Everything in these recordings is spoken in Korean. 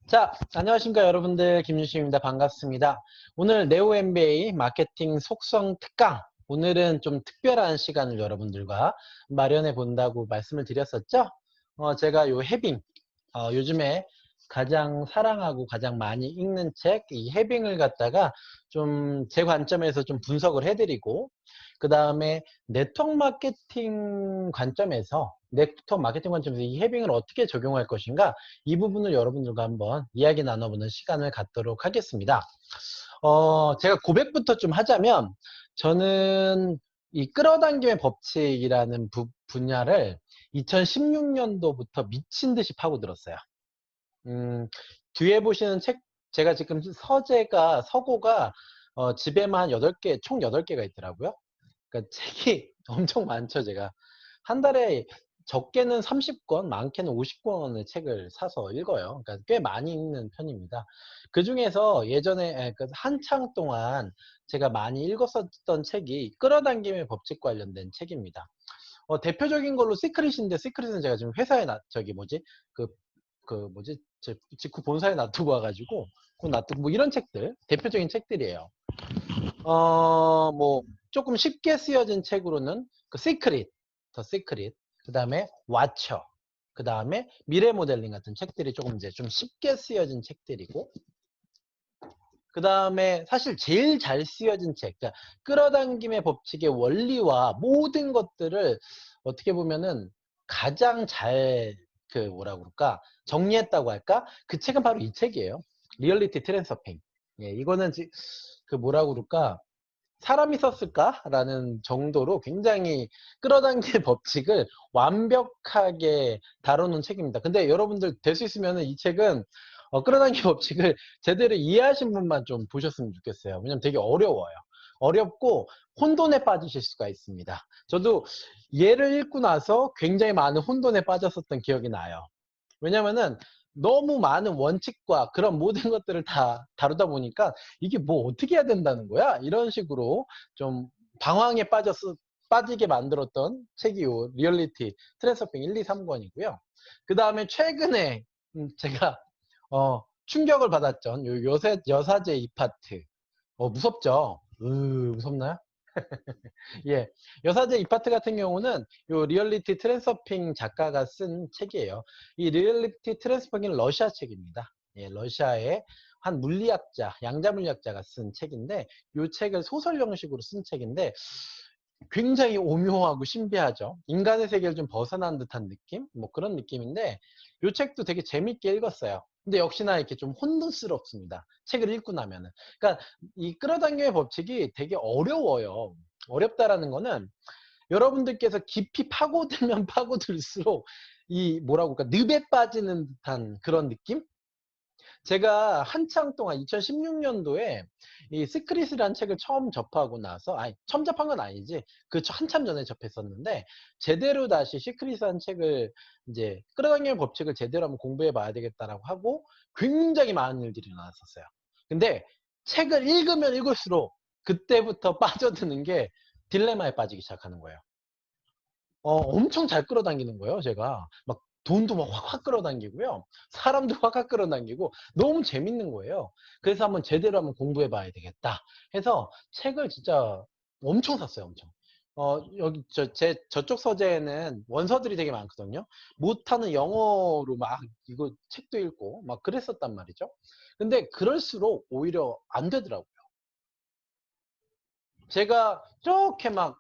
자, 안녕하십니까 여러분들, 김윤식입니다. 반갑습니다. 오늘 네오 MBA 마케팅 속성 특강, 오늘은 좀 특별한 시간을 여러분들과 마련해 본다고 말씀을 드렸었죠. 제가 요 해빙, 요즘에 가장 사랑하고 가장 많이 읽는 책, 이 해빙을 갖다가 좀 제 관점에서 좀 분석을 해드리고, 그 다음에 네트워크 마케팅 관점에서 이 해빙을 어떻게 적용할 것인가, 이 부분을 여러분들과 한번 이야기 나눠보는 시간을 갖도록 하겠습니다. 제가 고백부터 좀 하자면, 저는 이 끌어당김의 법칙이라는 분야를 2016년도부터 미친 듯이 파고들었어요. 음, 뒤에 보시는 책, 제가 지금 서고가 집에만 한 8개, 총 8개가 있더라고요. 그러니까 책이 엄청 많죠, 제가. 한 달에 적게는 30권, 많게는 50권의 책을 사서 읽어요. 그러니까 꽤 많이 읽는 편입니다. 그 중에서 예전에 한창 동안 제가 많이 읽었었던 책이 끌어당김의 법칙 관련된 책입니다. 대표적인 걸로 시크릿인데, 시크릿은 제가 지금 회사에 그, 직후 본사에 놔두고 와가지고, 뭐 이런 책들, 대표적인 책들이에요. 조금 쉽게 쓰여진 책으로는 시크릿, 더 시크릿, 그 다음에 왓처, 그 다음에 미래 모델링 같은 책들이 조금 이제 좀 쉽게 쓰여진 책들이고, 그 다음에 사실 제일 잘 쓰여진 책, 그러니까 끌어당김의 법칙의 원리와 모든 것들을 어떻게 보면은 가장 잘 뭐라 그럴까 정리했다고 할까? 그 책은 바로 이 책이에요. 리얼리티 트랜스퍼핑. 예, 이거는 뭐라 그럴까? 사람이 썼을까라는 정도로 굉장히 끌어당길 법칙을 완벽하게 다루는 책입니다. 근데 여러분들 될 수 있으면 이 책은 끌어당길 법칙을 제대로 이해하신 분만 좀 보셨으면 좋겠어요. 왜냐면 되게 어려워요. 어렵고 혼돈에 빠지실 수가 있습니다. 저도 얘를 읽고 나서 굉장히 많은 혼돈에 빠졌었던 기억이 나요. 왜냐면은 너무 많은 원칙과 그런 모든 것들을 다 다루다 보니까 이게 뭐 어떻게 해야 된다는 거야? 이런 식으로 좀 방황에 빠지게 만들었던 책이 요 리얼리티 트랜스퍼핑 1, 2, 3권이고요. 그 다음에 최근에 제가 충격을 받았죠. 여사제 이파트. 무섭죠? 무섭나요? 예, 여사제 이파트 같은 경우는 요 리얼리티 트랜스퍼핑 작가가 쓴 책이에요. 이 리얼리티 트랜스퍼핑은 러시아 책입니다. 예, 러시아의 한 물리학자, 양자 물리학자가 쓴 책인데, 요 책을 소설 형식으로 쓴 책인데 굉장히 오묘하고 신비하죠. 인간의 세계를 좀 벗어난 듯한 느낌? 뭐 그런 느낌인데, 요 책도 되게 재밌게 읽었어요. 근데 역시나 이렇게 좀 혼돈스럽습니다. 책을 읽고 나면은. 그러니까 이 끌어당김의 법칙이 되게 어려워요. 어렵다라는 거는 여러분들께서 깊이 파고들면 파고들수록 이 뭐라고 할까 늪에 빠지는 듯한 그런 느낌? 제가 한창 동안 2016년도에 이 시크릿이라는 책을 처음 접하고 나서, 아니 처음 접한 건 아니지, 한참 전에 접했었는데, 제대로 다시 시크릿이라는 책을 이제 끌어당기는 법칙을 제대로 한번 공부해 봐야 되겠다라고 하고 굉장히 많은 일들이 일어났었어요. 근데 책을 읽으면 읽을수록 그때부터 빠져드는 게 딜레마에 빠지기 시작하는 거예요. 엄청 잘 끌어당기는 거예요, 제가. 막 돈도 막 확확 끌어당기고요. 사람도 확확 끌어당기고 너무 재밌는 거예요. 그래서 한번 제대로 한번 공부해 봐야 되겠다 해서 책을 진짜 엄청 샀어요, 엄청. 여기 저쪽 서재에는 원서들이 되게 많거든요. 못하는 영어로 막 이거 책도 읽고 막 그랬었단 말이죠. 근데 그럴수록 오히려 안 되더라고요. 제가 이렇게 막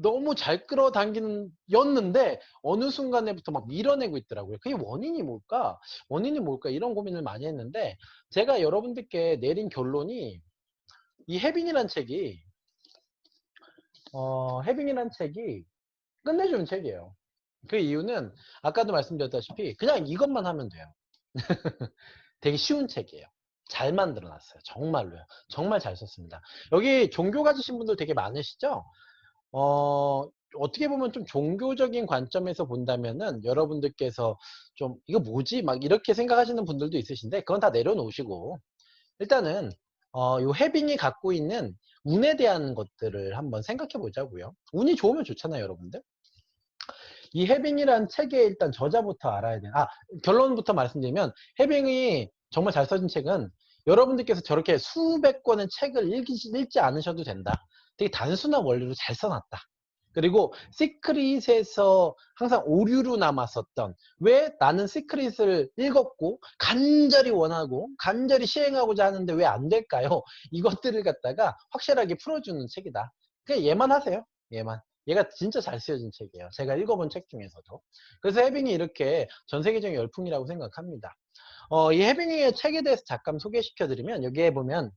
너무 잘 끌어당기는 였는데 어느 순간에부터 막 밀어내고 있더라고요. 그게 원인이 뭘까? 원인이 뭘까? 이런 고민을 많이 했는데, 제가 여러분들께 내린 결론이 이 해빙이란 책이 끝내주는 책이에요. 그 이유는 아까도 말씀드렸다시피 그냥 이것만 하면 돼요. 되게 쉬운 책이에요. 잘 만들어 놨어요. 정말로요. 정말 잘 썼습니다. 여기 종교 가지신 분들 되게 많으시죠? 어떻게 보면 좀 종교적인 관점에서 본다면은 여러분들께서 좀 이거 뭐지? 막 이렇게 생각하시는 분들도 있으신데, 그건 다 내려놓으시고 일단은 요 해빙이 갖고 있는 운에 대한 것들을 한번 생각해 보자고요. 운이 좋으면 좋잖아요, 여러분들. 이 해빙이란 책의 일단 저자부터 알아야 돼요. 결론부터 말씀드리면, 해빙이 정말 잘 써진 책은 여러분들께서 저렇게 수백 권의 책을 읽지 않으셔도 된다. 되게 단순한 원리로 잘 써놨다. 그리고 시크릿에서 항상 오류로 남았었던, 왜 나는 시크릿을 읽었고 간절히 원하고 간절히 시행하고자 하는데 왜 안 될까요? 이것들을 갖다가 확실하게 풀어주는 책이다. 그냥 얘만 하세요. 얘가 진짜 잘 쓰여진 책이에요. 제가 읽어본 책 중에서도. 그래서 해빙이 이렇게 전 세계적인 열풍이라고 생각합니다. 이 해빙의 책에 대해서 잠깐 소개시켜드리면, 여기에 보면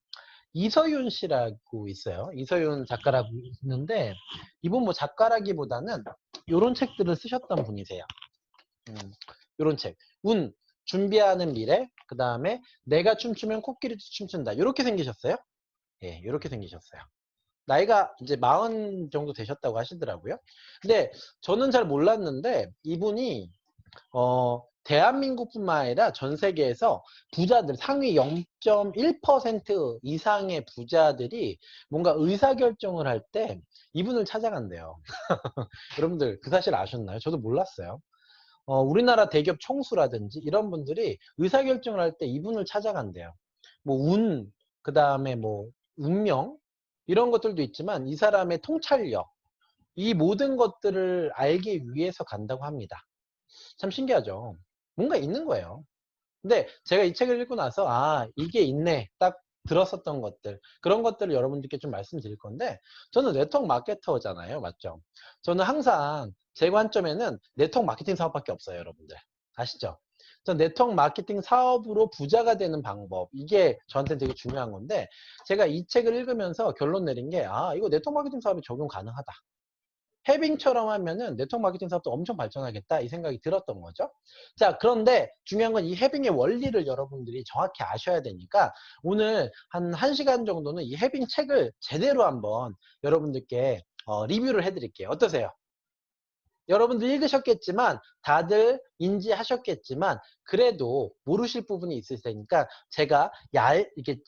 이서윤 씨라고 있어요. 이서윤 작가라고 있는데, 이분 뭐 작가라기보다는 이런 책들을 쓰셨던 분이세요. 이런 책. 운, 준비하는 미래, 그 다음에 내가 춤추면 코끼리도 춤춘다. 이렇게 생기셨어요. 예, 이렇게 생기셨어요. 나이가 이제 40 정도 되셨다고 하시더라고요. 근데 저는 잘 몰랐는데, 이분이 대한민국뿐만 아니라 전 세계에서 부자들, 상위 0.1% 이상의 부자들이 뭔가 의사결정을 할 때 이분을 찾아간대요. 여러분들 그 사실 아셨나요? 저도 몰랐어요. 우리나라 대기업 총수라든지 이런 분들이 의사결정을 할 때 이분을 찾아간대요. 뭐 그 다음에 뭐 운명, 이런 것들도 있지만 이 사람의 통찰력, 이 모든 것들을 알기 위해서 간다고 합니다. 참 신기하죠. 뭔가 있는 거예요. 근데 제가 이 책을 읽고 나서 이게 있네 딱 들었었던 것들, 그런 것들을 여러분들께 좀 말씀드릴 건데, 저는 네트워크 마케터잖아요. 맞죠? 저는 항상 제 관점에는 네트워크 마케팅 사업밖에 없어요. 여러분들 아시죠? 전 네트워크 마케팅 사업으로 부자가 되는 방법, 이게 저한테는 되게 중요한 건데, 제가 이 책을 읽으면서 결론 내린 게 이거 네트워크 마케팅 사업에 적용 가능하다. 해빙처럼 하면은 네트워크 마케팅 사업도 엄청 발전하겠다, 이 생각이 들었던 거죠. 자, 그런데 중요한 건 이 해빙의 원리를 여러분들이 정확히 아셔야 되니까, 오늘 한 1시간 정도는 이 해빙 책을 제대로 한번 여러분들께 리뷰를 해드릴게요. 어떠세요? 여러분들 읽으셨겠지만, 다들 인지하셨겠지만, 그래도 모르실 부분이 있을 테니까 제가 이렇게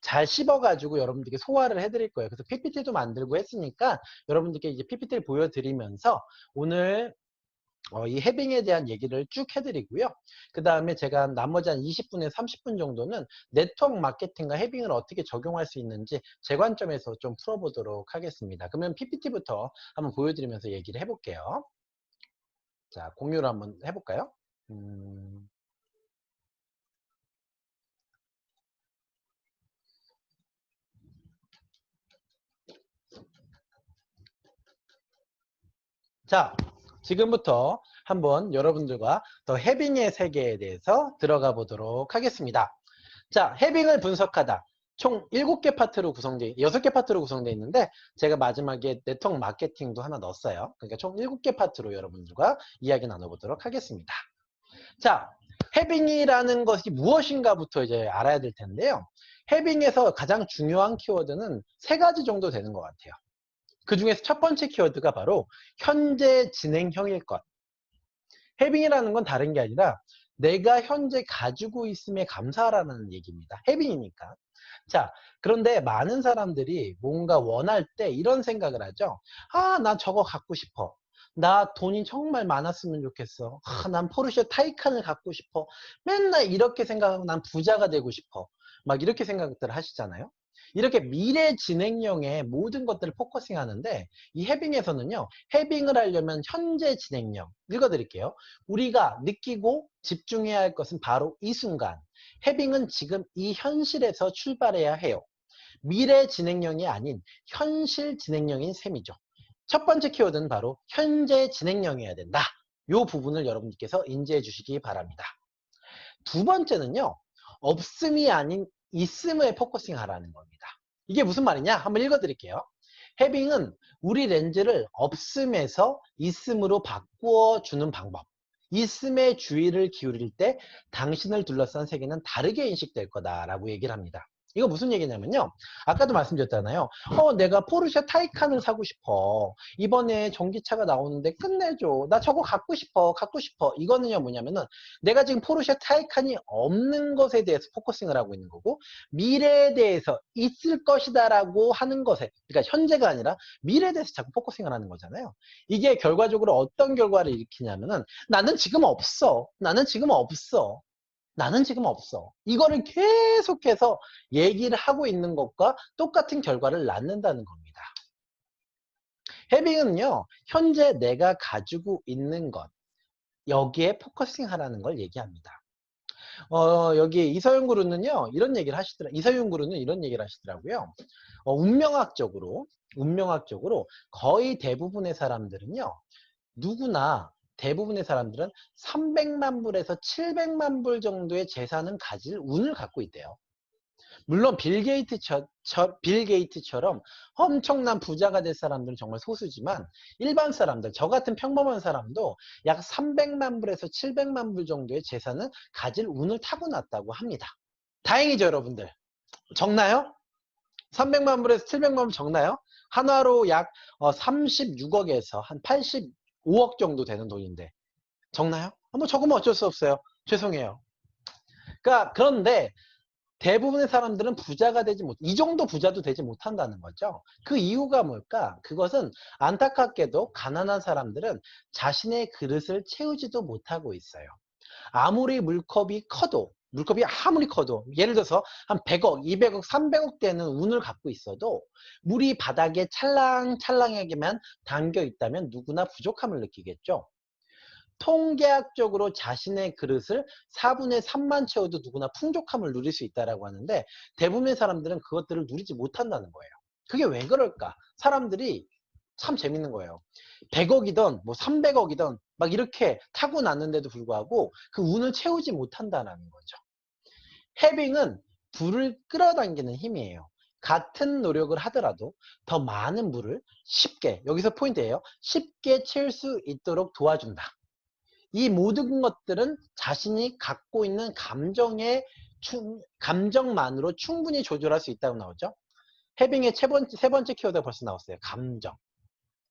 잘 씹어가지고 여러분들께 소화를 해드릴 거예요. 그래서 PPT도 만들고 했으니까 여러분들께 이제 PPT를 보여드리면서 오늘 이 해빙에 대한 얘기를 쭉 해드리고요. 그 다음에 제가 나머지 한 20분에서 30분 정도는 네트워크 마케팅과 해빙을 어떻게 적용할 수 있는지 제 관점에서 좀 풀어보도록 하겠습니다. 그러면 PPT부터 한번 보여드리면서 얘기를 해볼게요. 자, 공유를 한번 해볼까요? 자, 지금부터 한번 여러분들과 더 해빙의 세계에 대해서 들어가 보도록 하겠습니다. 자, 해빙을 분석하다. 총 7개 파트로 6개 파트로 구성되어 있는데, 제가 마지막에 네트워크 마케팅도 하나 넣었어요. 그러니까 총 7개 파트로 여러분들과 이야기 나눠보도록 하겠습니다. 자, 해빙이라는 것이 무엇인가부터 이제 알아야 될 텐데요. 해빙에서 가장 중요한 키워드는 3가지 정도 되는 것 같아요. 그 중에서 첫 번째 키워드가 바로 현재 진행형일 것. 해빙이라는 건 다른 게 아니라 내가 현재 가지고 있음에 감사하라는 얘기입니다. 해빙이니까. 자, 그런데 많은 사람들이 뭔가 원할 때 이런 생각을 하죠. 나 저거 갖고 싶어. 나 돈이 정말 많았으면 좋겠어. 난 포르쉐 타이칸을 갖고 싶어. 맨날 이렇게 생각하고 난 부자가 되고 싶어. 막 이렇게 생각들 하시잖아요. 이렇게 미래 진행형의 모든 것들을 포커싱 하는데, 이 해빙에서는요, 해빙을 하려면 현재 진행형, 읽어드릴게요. 우리가 느끼고 집중해야 할 것은 바로 이 순간. 해빙은 지금 이 현실에서 출발해야 해요. 미래 진행형이 아닌 현실 진행형인 셈이죠. 첫 번째 키워드는 바로 현재 진행형이어야 된다. 이 부분을 여러분께서 인지해 주시기 바랍니다. 두 번째는요, 없음이 아닌 있음에 포커싱 하라는 겁니다. 이게 무슨 말이냐? 한번 읽어드릴게요. 해빙은 우리 렌즈를 없음에서 있음으로 바꾸어 주는 방법. 있음에 주의를 기울일 때 당신을 둘러싼 세계는 다르게 인식될 거다라고 얘기를 합니다. 이거 무슨 얘기냐면요. 아까도 말씀드렸잖아요. 내가 포르쉐 타이칸을 사고 싶어. 이번에 전기차가 나오는데 끝내줘. 나 저거 갖고 싶어. 갖고 싶어. 이거는요, 뭐냐면은 내가 지금 포르쉐 타이칸이 없는 것에 대해서 포커싱을 하고 있는 거고, 미래에 대해서 있을 것이다라고 하는 것에, 그러니까 현재가 아니라 미래에 대해서 자꾸 포커싱을 하는 거잖아요. 이게 결과적으로 어떤 결과를 일으키냐면은 나는 지금 없어. 나는 지금 없어. 나는 지금 없어. 이거를 계속해서 얘기를 하고 있는 것과 똑같은 결과를 낳는다는 겁니다. 해빙은요, 현재 내가 가지고 있는 것, 여기에 포커싱 하라는 걸 얘기합니다. 여기 이서윤 구루는요, 이서윤 구루는 이런 얘기를 하시더라고요. 운명학적으로 거의 대부분의 사람들은요, 누구나 대부분의 사람들은 300만 불에서 700만 불 정도의 재산은 가질 운을 갖고 있대요. 물론 빌 게이트처럼 엄청난 부자가 될 사람들은 정말 소수지만 일반 사람들, 저 같은 평범한 사람도 약 300만 불에서 700만 불 정도의 재산은 가질 운을 타고났다고 합니다. 다행이죠, 여러분들. 적나요? 300만 불에서 700만 불 적나요? 한화로 약 36억에서 한 85억 정도 되는 돈인데 적나요? 뭐 적으면 어쩔 수 없어요. 죄송해요. 그런데 대부분의 사람들은 부자가 되지 이 정도 부자도 되지 못한다는 거죠. 그 이유가 뭘까? 그것은 안타깝게도 가난한 사람들은 자신의 그릇을 채우지도 못하고 있어요. 아무리 물컵이 아무리 커도 예를 들어서 한 100억, 200억, 300억 되는 운을 갖고 있어도 물이 바닥에 찰랑찰랑하게만 담겨 있다면 누구나 부족함을 느끼겠죠. 통계학적으로 자신의 그릇을 4분의 3만 채워도 누구나 풍족함을 누릴 수 있다고 하는데 대부분의 사람들은 그것들을 누리지 못한다는 거예요. 그게 왜 그럴까? 사람들이 참 재밌는 거예요. 100억이든 뭐 300억이든 막 이렇게 타고났는데도 불구하고 그 운을 채우지 못한다는 거죠. 해빙은 불을 끌어당기는 힘이에요. 같은 노력을 하더라도 더 많은 물을 쉽게, 여기서 포인트예요. 쉽게 채울 수 있도록 도와준다. 이 모든 것들은 자신이 갖고 있는 감정만으로 충분히 조절할 수 있다고 나오죠. 해빙의 세 번째 키워드가 벌써 나왔어요. 감정.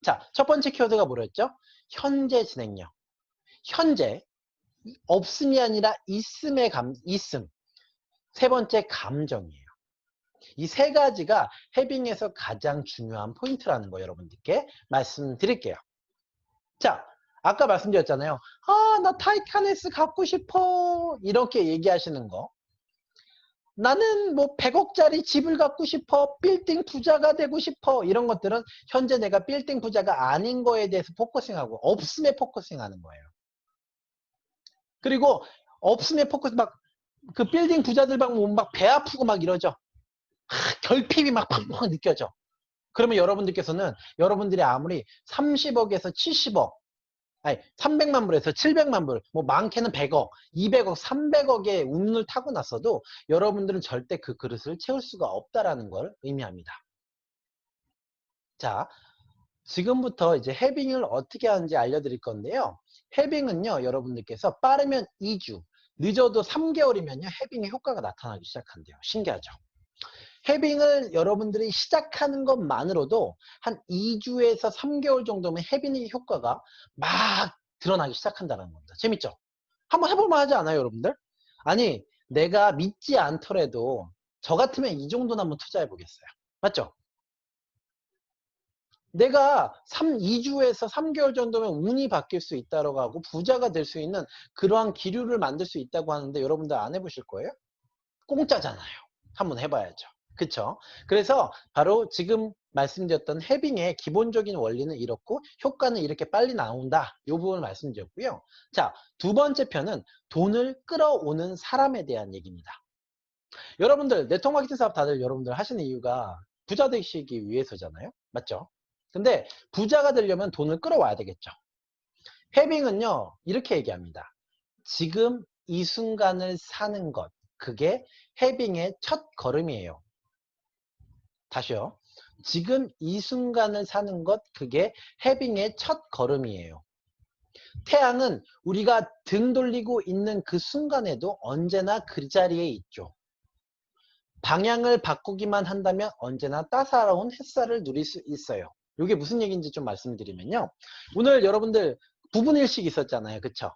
자, 첫 번째 키워드가 뭐였죠? 현재 진행력. 현재, 없음이 아니라 있음. 세 번째 감정이에요. 이 세 가지가 해빙에서 가장 중요한 포인트라는 거 여러분들께 말씀드릴게요. 자, 아까 말씀드렸잖아요. 나 타이타네스 갖고 싶어. 이렇게 얘기하시는 거. 나는 뭐 100억짜리 집을 갖고 싶어. 빌딩 부자가 되고 싶어. 이런 것들은 현재 내가 빌딩 부자가 아닌 거에 대해서 포커싱하고 없음에 포커싱하는 거예요. 그리고 없음에 포커싱 그 빌딩 부자들 보면 막 배 아프고 막 이러죠. 결핍이 막 팍팍 느껴져. 그러면 여러분들께서는 여러분들이 아무리 30억에서 70억, 아니 300만 불에서 700만 불, 뭐 많게는 100억, 200억, 300억의 운을 타고났어도 여러분들은 절대 그 그릇을 채울 수가 없다라는 걸 의미합니다. 자, 지금부터 이제 해빙을 어떻게 하는지 알려드릴 건데요. 해빙은요, 여러분들께서 빠르면 2주, 늦어도 3개월이면요, 해빙의 효과가 나타나기 시작한대요. 신기하죠? 해빙을 여러분들이 시작하는 것만으로도 한 2주에서 3개월 정도면 해빙의 효과가 막 드러나기 시작한다는 겁니다. 재밌죠? 한번 해볼만 하지 않아요, 여러분들? 아니, 내가 믿지 않더라도 저 같으면 이 정도는 한번 투자해 보겠어요. 맞죠? 내가 2주에서 3개월 정도면 운이 바뀔 수 있다고 하고 부자가 될 수 있는 그러한 기류를 만들 수 있다고 하는데 여러분들 안 해보실 거예요? 공짜잖아요. 한번 해봐야죠. 그쵸? 그래서 바로 지금 말씀드렸던 해빙의 기본적인 원리는 이렇고 효과는 이렇게 빨리 나온다. 이 부분을 말씀드렸고요. 자, 두 번째 편은 돈을 끌어오는 사람에 대한 얘기입니다. 여러분들 네트워크 마케팅 사업 다들 여러분들 하시는 이유가 부자 되시기 위해서잖아요. 맞죠? 근데 부자가 되려면 돈을 끌어와야 되겠죠. 해빙은요, 이렇게 얘기합니다. 지금 이 순간을 사는 것, 그게 해빙의 첫 걸음이에요. 다시요. 지금 이 순간을 사는 것, 그게 해빙의 첫 걸음이에요. 태양은 우리가 등 돌리고 있는 그 순간에도 언제나 그 자리에 있죠. 방향을 바꾸기만 한다면 언제나 따사로운 햇살을 누릴 수 있어요. 이게 무슨 얘기인지 좀 말씀드리면요. 오늘 여러분들 부분일식 있었잖아요. 그쵸?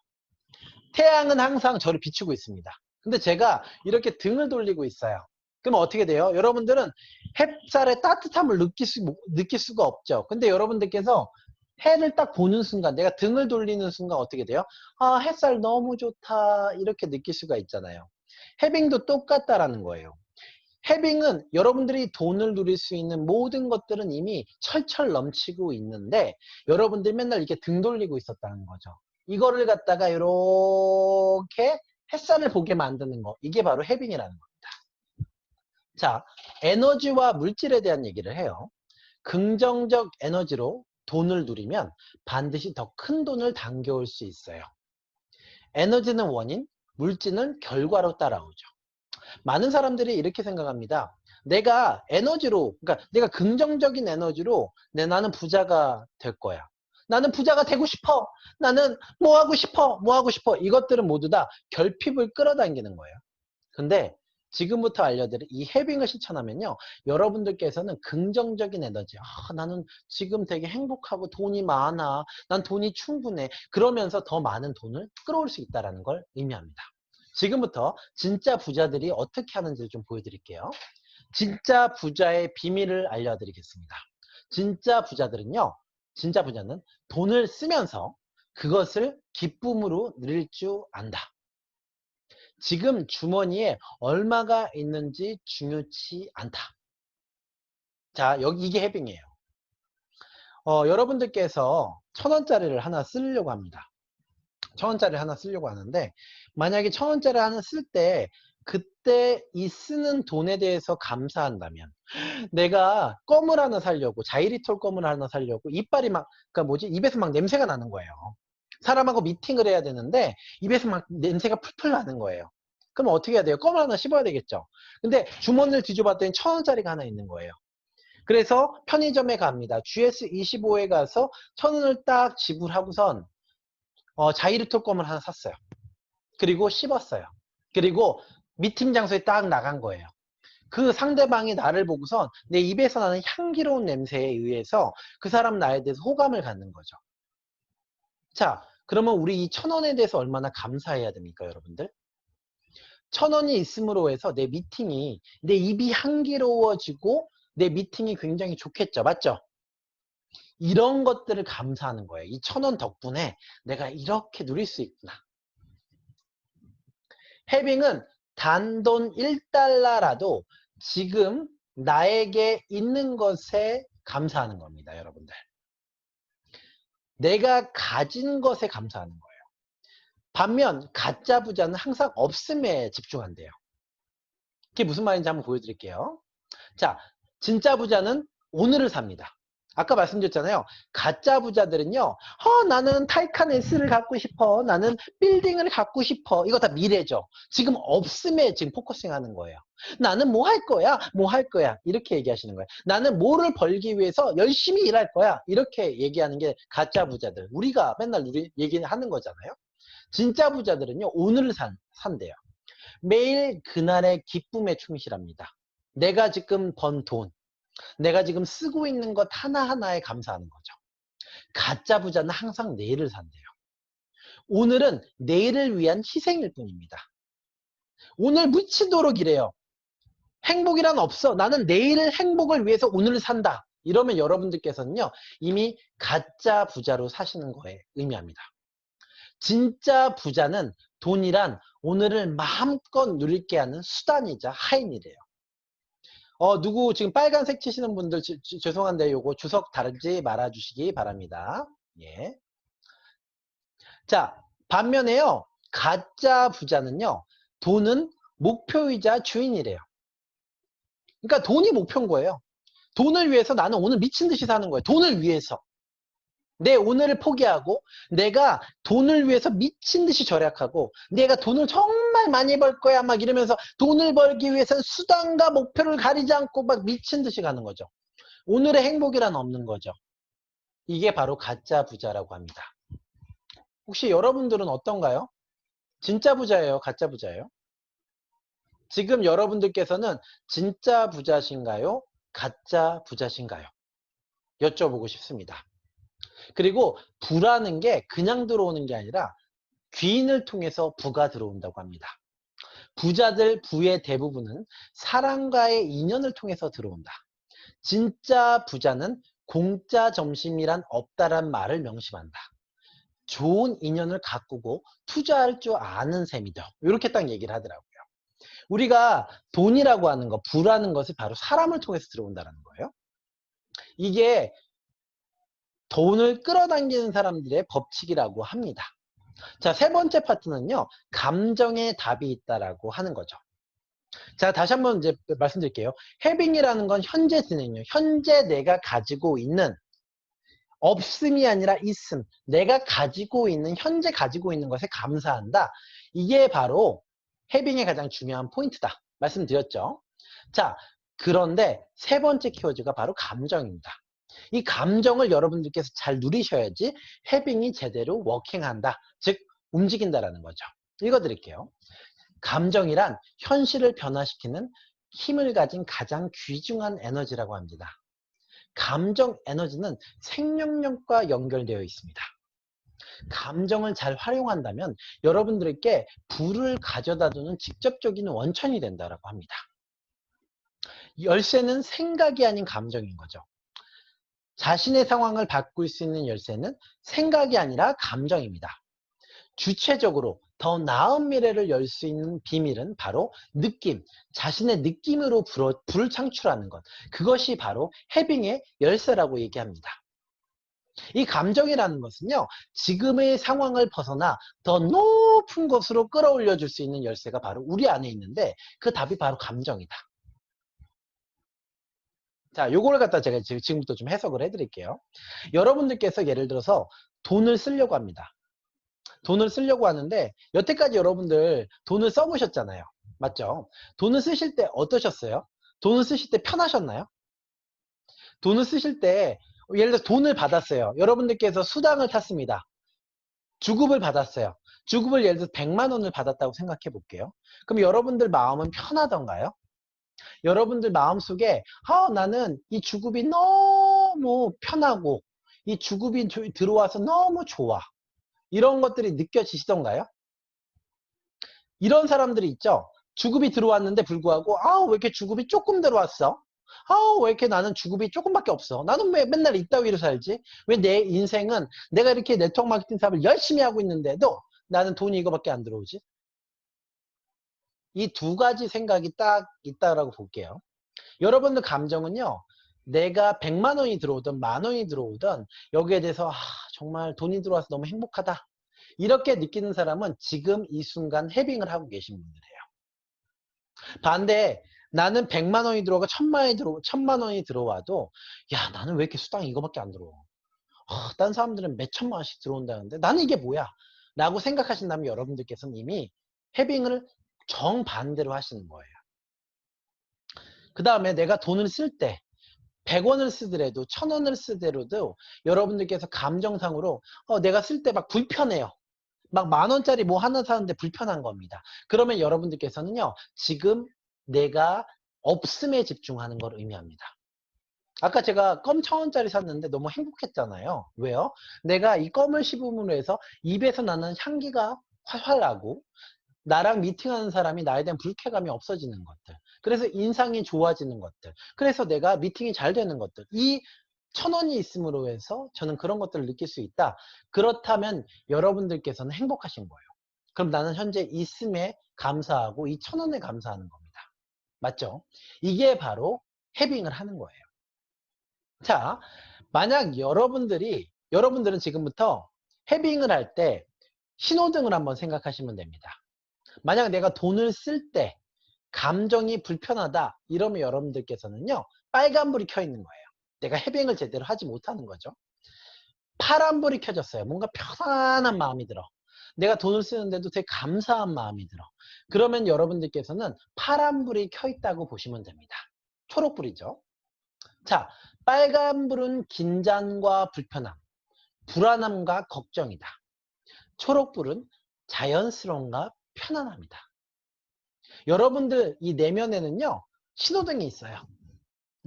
태양은 항상 저를 비추고 있습니다. 근데 제가 이렇게 등을 돌리고 있어요. 그럼 어떻게 돼요? 여러분들은 햇살의 따뜻함을 느낄 수가 없죠. 근데 여러분들께서 해를 딱 보는 순간, 내가 등을 돌리는 순간 어떻게 돼요? 아, 햇살 너무 좋다. 이렇게 느낄 수가 있잖아요. 해빙도 똑같다라는 거예요. 해빙은 여러분들이 돈을 누릴 수 있는 모든 것들은 이미 철철 넘치고 있는데 여러분들이 맨날 이렇게 등 돌리고 있었다는 거죠. 이거를 갖다가 이렇게 햇살을 보게 만드는 거. 이게 바로 해빙이라는 겁니다. 자, 에너지와 물질에 대한 얘기를 해요. 긍정적 에너지로 돈을 누리면 반드시 더 큰 돈을 당겨올 수 있어요. 에너지는 원인, 물질은 결과로 따라오죠. 많은 사람들이 이렇게 생각합니다. 내가 에너지로, 그러니까 내가 긍정적인 에너지로 나는 부자가 될 거야. 나는 부자가 되고 싶어. 나는 뭐 하고 싶어. 뭐 하고 싶어. 이것들은 모두 다 결핍을 끌어당기는 거예요. 근데 지금부터 알려드릴 이 해빙을 실천하면요. 여러분들께서는 긍정적인 에너지. 아, 나는 지금 되게 행복하고 돈이 많아. 난 돈이 충분해. 그러면서 더 많은 돈을 끌어올 수 있다는 걸 의미합니다. 지금부터 진짜 부자들이 어떻게 하는지를 좀 보여드릴게요. 진짜 부자의 비밀을 알려드리겠습니다. 진짜 부자들은요. 진짜 부자는 돈을 쓰면서 그것을 기쁨으로 누릴 줄 안다. 지금 주머니에 얼마가 있는지 중요치 않다. 자, 여기 이게 해빙이에요. 여러분들께서 1,000원짜리를 하나 쓰려고 합니다. 1,000원짜리 하나 쓰려고 하는데 만약에 1,000원짜리 하나 쓸 때 그때 이 쓰는 돈에 대해서 감사한다면 내가 껌을 하나 사려고 자이리톨 껌을 하나 사려고 이빨이 막 그러니까 뭐지 입에서 막 냄새가 나는 거예요. 사람하고 미팅을 해야 되는데 입에서 막 냄새가 풀풀 나는 거예요. 그럼 어떻게 해야 돼요? 껌을 하나 씹어야 되겠죠. 근데 주머니를 뒤져봤더니 1,000원짜리가 하나 있는 거예요. 그래서 편의점에 갑니다. GS25에 가서 1,000원을 딱 지불하고선 자이르톨 껌을 하나 샀어요. 그리고 씹었어요. 그리고 미팅 장소에 딱 나간 거예요. 그 상대방이 나를 보고선 내 입에서 나는 향기로운 냄새에 의해서 그 사람 나에 대해서 호감을 갖는 거죠. 자, 그러면 우리 이 1,000원에 대해서 얼마나 감사해야 됩니까, 여러분들? 1,000원이 있음으로 해서 내 미팅이, 내 입이 향기로워지고 내 미팅이 굉장히 좋겠죠. 맞죠? 이런 것들을 감사하는 거예요. 이 1,000원 덕분에 내가 이렇게 누릴 수 있구나. 해빙은 단돈 1달러라도 지금 나에게 있는 것에 감사하는 겁니다, 여러분들. 내가 가진 것에 감사하는 거예요. 반면 가짜 부자는 항상 없음에 집중한대요. 그게 무슨 말인지 한번 보여드릴게요. 자, 진짜 부자는 오늘을 삽니다. 아까 말씀드렸잖아요. 가짜 부자들은요. 나는 타이칸 S를 갖고 싶어. 나는 빌딩을 갖고 싶어. 이거 다 미래죠. 지금 없음에 지금 포커싱 하는 거예요. 나는 뭐 할 거야? 뭐 할 거야? 이렇게 얘기하시는 거예요. 나는 뭐를 벌기 위해서 열심히 일할 거야. 이렇게 얘기하는 게 가짜 부자들. 우리가 맨날 얘기하는 거잖아요. 진짜 부자들은요. 오늘을 산대요. 매일 그날의 기쁨에 충실합니다. 내가 지금 번 돈, 내가 지금 쓰고 있는 것 하나하나에 감사하는 거죠. 가짜 부자는 항상 내일을 산대요. 오늘은 내일을 위한 희생일 뿐입니다. 오늘 미치도록 이래요. 행복이란 없어. 나는 내일의 행복을 위해서 오늘을 산다. 이러면 여러분들께서는요. 이미 가짜 부자로 사시는 거에 의미합니다. 진짜 부자는 돈이란 오늘을 마음껏 누릴게 하는 수단이자 하인이래요. 누구 지금 빨간색 치시는 분들 죄송한데 요거 주석 다르지 말아 주시기 바랍니다. 예. 자, 반면에요. 가짜 부자는요. 돈은 목표이자 주인이래요. 그러니까 돈이 목표인 거예요. 돈을 위해서 나는 오늘 미친 듯이 사는 거예요. 돈을 위해서. 내 오늘을 포기하고 내가 돈을 위해서 미친 듯이 절약하고 내가 돈을 정말 많이 벌 거야 막 이러면서 돈을 벌기 위해서는 수단과 목표를 가리지 않고 막 미친 듯이 가는 거죠. 오늘의 행복이란 없는 거죠. 이게 바로 가짜 부자라고 합니다. 혹시 여러분들은 어떤가요? 진짜 부자예요? 가짜 부자예요? 지금 여러분들께서는 진짜 부자신가요? 가짜 부자신가요? 여쭤보고 싶습니다. 그리고 부라는 게 그냥 들어오는 게 아니라 귀인을 통해서 부가 들어온다고 합니다. 부자들 부의 대부분은 사람과의 인연을 통해서 들어온다. 진짜 부자는 공짜 점심이란 없다란 말을 명심한다. 좋은 인연을 가꾸고 투자할 줄 아는 셈이죠. 이렇게 딱 얘기를 하더라고요. 우리가 돈이라고 하는 거, 부라는 것이 바로 사람을 통해서 들어온다는 거예요. 이게 돈을 끌어당기는 사람들의 법칙이라고 합니다. 자, 세 번째 파트는요, 감정에 답이 있다라고 하는 거죠. 자, 다시 한번 이제 말씀드릴게요. 해빙이라는 건 현재 진행이에요. 현재 내가 가지고 있는, 없음이 아니라 있음. 내가 가지고 있는, 현재 가지고 있는 것에 감사한다. 이게 바로 해빙의 가장 중요한 포인트다. 말씀드렸죠. 자, 그런데 세 번째 키워드가 바로 감정입니다. 이 감정을 여러분들께서 잘 누리셔야지 해빙이 제대로 워킹한다. 즉, 움직인다라는 거죠. 읽어드릴게요. 감정이란 현실을 변화시키는 힘을 가진 가장 귀중한 에너지라고 합니다. 감정 에너지는 생명력과 연결되어 있습니다. 감정을 잘 활용한다면 여러분들에게 부를 가져다주는 직접적인 원천이 된다고 합니다. 열쇠는 생각이 아닌 감정인 거죠. 자신의 상황을 바꿀 수 있는 열쇠는 생각이 아니라 감정입니다. 주체적으로 더 나은 미래를 열 수 있는 비밀은 바로 느낌, 자신의 느낌으로 불을 창출하는 것. 그것이 바로 해빙의 열쇠라고 얘기합니다. 이 감정이라는 것은요, 지금의 상황을 벗어나 더 높은 곳으로 끌어올려 줄 수 있는 열쇠가 바로 우리 안에 있는데 그 답이 바로 감정이다. 자, 요거를 갖다 제가 지금부터 좀 해석을 해드릴게요. 여러분들께서 예를 들어서 돈을 쓰려고 합니다. 돈을 쓰려고 하는데 여태까지 여러분들 돈을 써보셨잖아요. 맞죠? 돈을 쓰실 때 어떠셨어요? 돈을 쓰실 때 편하셨나요? 돈을 쓰실 때 예를 들어 돈을 받았어요. 여러분들께서 수당을 탔습니다. 주급을 받았어요. 주급을 예를 들어 100만 원을 받았다고 생각해 볼게요. 그럼 여러분들 마음은 편하던가요? 여러분들 마음속에 나는 이 주급이 너무 편하고 이 주급이 들어와서 너무 좋아. 이런 것들이 느껴지시던가요? 이런 사람들이 있죠. 주급이 들어왔는데 불구하고 왜 이렇게 주급이 조금 들어왔어? 왜 이렇게 나는 주급이 조금밖에 없어? 나는 왜 맨날 이따위로 살지? 왜 내 인생은 내가 이렇게 네트워크 마케팅 사업을 열심히 하고 있는데도 나는 돈이 이거밖에 안 들어오지? 이 두 가지 생각이 딱 있다라고 볼게요. 여러분들 감정은요. 내가 100만 원이 들어오든 만 원이 들어오든 여기에 대해서 정말 돈이 들어와서 너무 행복하다. 이렇게 느끼는 사람은 지금 이 순간 해빙을 하고 계신 분들이에요. 반대 나는 100만 원이 들어오고 1000만 원이 들어와도 야 나는 왜 이렇게 수당이 이거밖에 안 들어와. 다른 사람들은 몇 천만 원씩 들어온다는데 나는 이게 뭐야? 라고 생각하신다면 여러분들께서는 이미 해빙을 정반대로 하시는 거예요. 그 다음에 내가 돈을 쓸 때 100원을 쓰더라도 1000원을 쓰더라도 여러분들께서 감정상으로 내가 쓸 때 막 불편해요. 막 10,000원짜리 뭐 하나 사는데 불편한 겁니다. 그러면 여러분들께서는요. 지금 내가 없음에 집중하는 걸 의미합니다. 아까 제가 껌 1,000원짜리 샀는데 너무 행복했잖아요. 왜요? 내가 이 껌을 씹음으로 해서 입에서 나는 향기가 활활 나고 나랑 미팅하는 사람이 나에 대한 불쾌감이 없어지는 것들. 그래서 인상이 좋아지는 것들. 그래서 내가 미팅이 잘 되는 것들. 이 1,000원이 있음으로 해서 저는 그런 것들을 느낄 수 있다. 그렇다면 여러분들께서는 행복하신 거예요. 그럼 나는 현재 있음에 감사하고 이 1,000원에 감사하는 겁니다. 맞죠? 이게 바로 해빙을 하는 거예요. 자, 만약 여러분들은 지금부터 해빙을 할 때 신호등을 한번 생각하시면 됩니다. 만약 내가 돈을 쓸 때 감정이 불편하다 이러면 여러분들께서는요 빨간불이 켜 있는 거예요. 내가 해빙을 제대로 하지 못하는 거죠. 파란불이 켜졌어요. 뭔가 편안한 마음이 들어. 내가 돈을 쓰는데도 되게 감사한 마음이 들어. 그러면 여러분들께서는 파란불이 켜 있다고 보시면 됩니다. 초록불이죠. 자, 빨간불은 긴장과 불편함, 불안함과 걱정이다. 초록불은 자연스러움과 편안합니다. 여러분들 이 내면에는요 신호등이 있어요.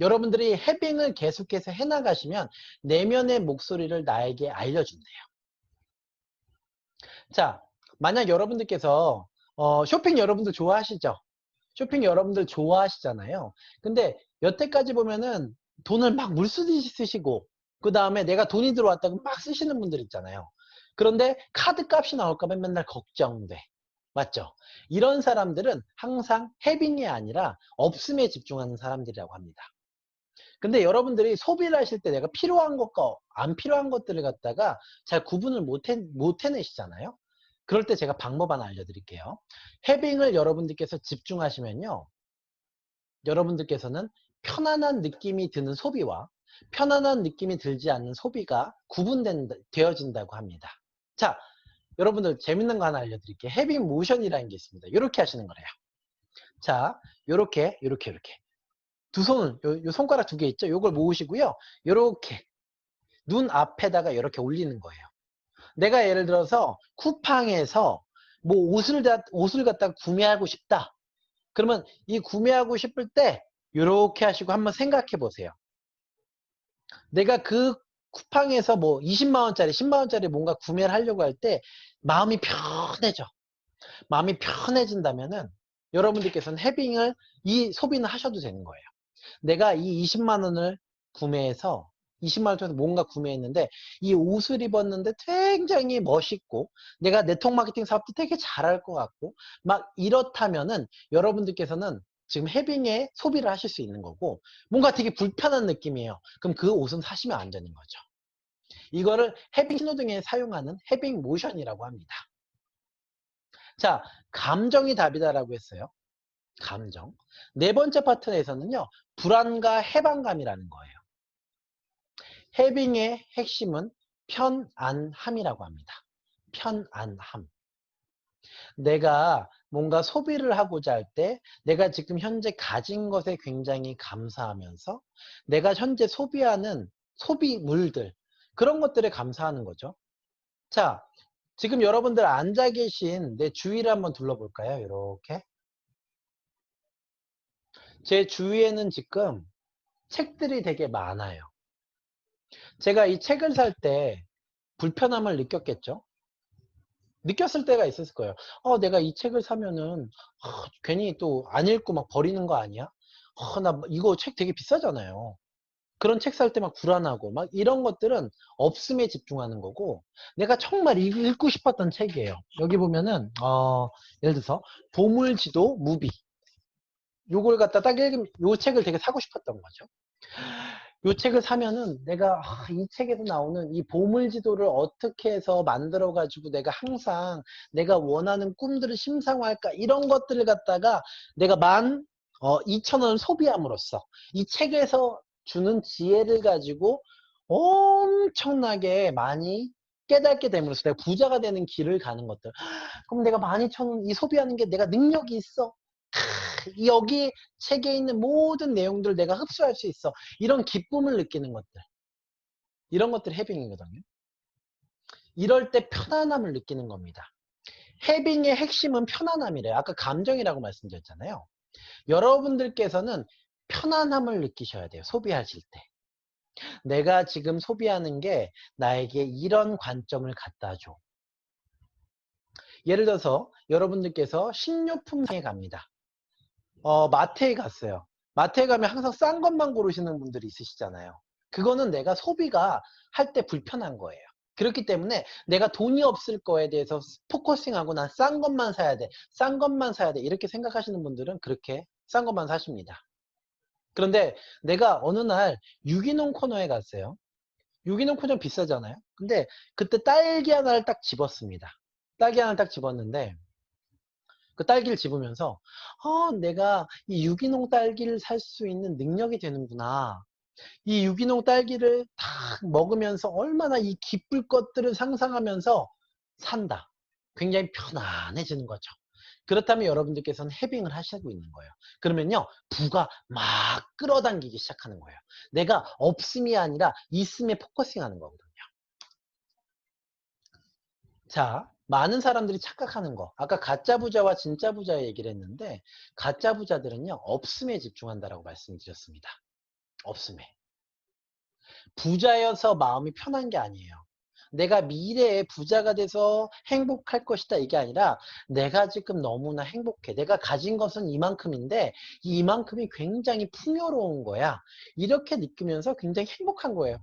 여러분들이 해빙을 계속해서 해나가시면 내면의 목소리를 나에게 알려준대요. 자, 만약 여러분들께서 쇼핑 여러분들 좋아하시죠? 쇼핑 여러분들 좋아하시잖아요. 근데 여태까지 보면은 돈을 막 물쓰듯이 쓰시고 그 다음에 내가 돈이 들어왔다고 막 쓰시는 분들 있잖아요. 그런데 카드 값이 나올까 봐 맨날 걱정돼. 맞죠? 이런 사람들은 항상 해빙이 아니라 없음에 집중하는 사람들이라고 합니다. 근데 여러분들이 소비를 하실 때 내가 필요한 것과 안 필요한 것들을 갖다가 잘 구분을 못 해내시잖아요. 그럴 때 제가 방법 하나 알려드릴게요. 해빙을 여러분들께서 집중하시면요. 여러분들께서는 편안한 느낌이 드는 소비와 편안한 느낌이 들지 않는 소비가 되어진다고 합니다. 자, 여러분들 재밌는 거 하나 알려드릴게요. 해빙 모션이라는 게 있습니다. 이렇게 하시는 거래요. 자, 요렇게 두 손, 요 손가락 두 개 있죠? 요걸 모으시고요. 요렇게 눈 앞에다가 이렇게 올리는 거예요. 내가 예를 들어서 쿠팡에서 뭐 옷을 갖다가 구매하고 싶다. 그러면 이 구매하고 싶을 때 요렇게 하시고 한번 생각해 보세요. 내가 그 쿠팡에서 뭐 20만 원짜리, 10만 원짜리 뭔가 구매를 하려고 할 때 마음이 편해져. 마음이 편해진다면은 여러분들께서는 이 소비는 하셔도 되는 거예요. 내가 이 20만 원을 구매해서 20만 원 통해서 뭔가 구매했는데 이 옷을 입었는데 굉장히 멋있고 내가 네트워크 마케팅 사업도 되게 잘할 것 같고 막 이렇다면은 여러분들께서는 지금 해빙에 소비를 하실 수 있는 거고 뭔가 되게 불편한 느낌이에요. 그럼 그 옷은 사시면 안 되는 거죠. 이거를 해빙 신호등에 사용하는 해빙 모션이라고 합니다. 자, 감정이 답이다라고 했어요. 감정. 네 번째 파트에서는요. 불안과 해방감이라는 거예요. 해빙의 핵심은 편안함이라고 합니다. 편안함. 내가 뭔가 소비를 하고자 할 때 내가 지금 현재 가진 것에 굉장히 감사하면서 내가 현재 소비하는 소비물들 그런 것들에 감사하는 거죠. 자, 지금 여러분들 앉아 계신 내 주위를 한번 둘러볼까요? 이렇게. 제 주위에는 지금 책들이 되게 많아요. 제가 이 책을 살 때 불편함을 느꼈겠죠? 느꼈을 때가 있었을 거예요. 내가 이 책을 사면은 괜히 또 안 읽고 막 버리는 거 아니야? 나 이거 책 되게 비싸잖아요. 그런 책 살 때 막 불안하고 막 이런 것들은 없음에 집중하는 거고 내가 정말 읽고 싶었던 책이에요. 여기 보면은 예를 들어서 보물지도 무비 요걸 갖다 딱 읽으면 요 책을 되게 사고 싶었던 거죠. 요 책을 사면은 내가 이 책에서 나오는 이 보물지도를 어떻게 해서 만들어 가지고 내가 항상 내가 원하는 꿈들을 심상화할까 이런 것들을 갖다가 내가 12,000원을 소비함으로써 이 책에서 주는 지혜를 가지고 엄청나게 많이 깨닫게 됨으로써 내가 부자가 되는 길을 가는 것들. 그럼 내가 12,000원 이 소비하는 게 내가 능력이 있어. 여기 책에 있는 모든 내용들을 내가 흡수할 수 있어. 이런 기쁨을 느끼는 것들. 이런 것들이 해빙이거든요. 이럴 때 편안함을 느끼는 겁니다. 해빙의 핵심은 편안함이래요. 아까 감정이라고 말씀드렸잖아요. 여러분들께서는 편안함을 느끼셔야 돼요. 소비하실 때. 내가 지금 소비하는 게 나에게 이런 관점을 갖다 줘. 예를 들어서 여러분들께서 식료품상에 갑니다. 마트에 갔어요. 마트에 가면 항상 싼 것만 고르시는 분들이 있으시잖아요. 그거는 내가 소비가 할 때 불편한 거예요. 그렇기 때문에 내가 돈이 없을 거에 대해서 포커싱하고 난 싼 것만 사야 돼. 싼 것만 사야 돼. 이렇게 생각하시는 분들은 그렇게 싼 것만 사십니다. 그런데 내가 어느 날 유기농 코너에 갔어요. 유기농 코너 비싸잖아요. 근데 그때 딸기 하나를 딱 집었습니다. 딸기 하나를 딱 집었는데 그 딸기를 집으면서 내가 이 유기농 딸기를 살 수 있는 능력이 되는구나. 이 유기농 딸기를 딱 먹으면서 얼마나 이 기쁠 것들을 상상하면서 산다. 굉장히 편안해지는 거죠. 그렇다면 여러분들께서는 해빙을 하시고 있는 거예요. 그러면요, 부가 막 끌어당기기 시작하는 거예요. 내가 없음이 아니라 있음에 포커싱 하는 거거든요. 자, 많은 사람들이 착각하는 거. 아까 가짜 부자와 진짜 부자 얘기를 했는데, 가짜 부자들은요, 없음에 집중한다라고 말씀드렸습니다. 없음에. 부자여서 마음이 편한 게 아니에요. 내가 미래에 부자가 돼서 행복할 것이다 이게 아니라 내가 지금 너무나 행복해. 내가 가진 것은 이만큼인데 이만큼이 굉장히 풍요로운 거야. 이렇게 느끼면서 굉장히 행복한 거예요.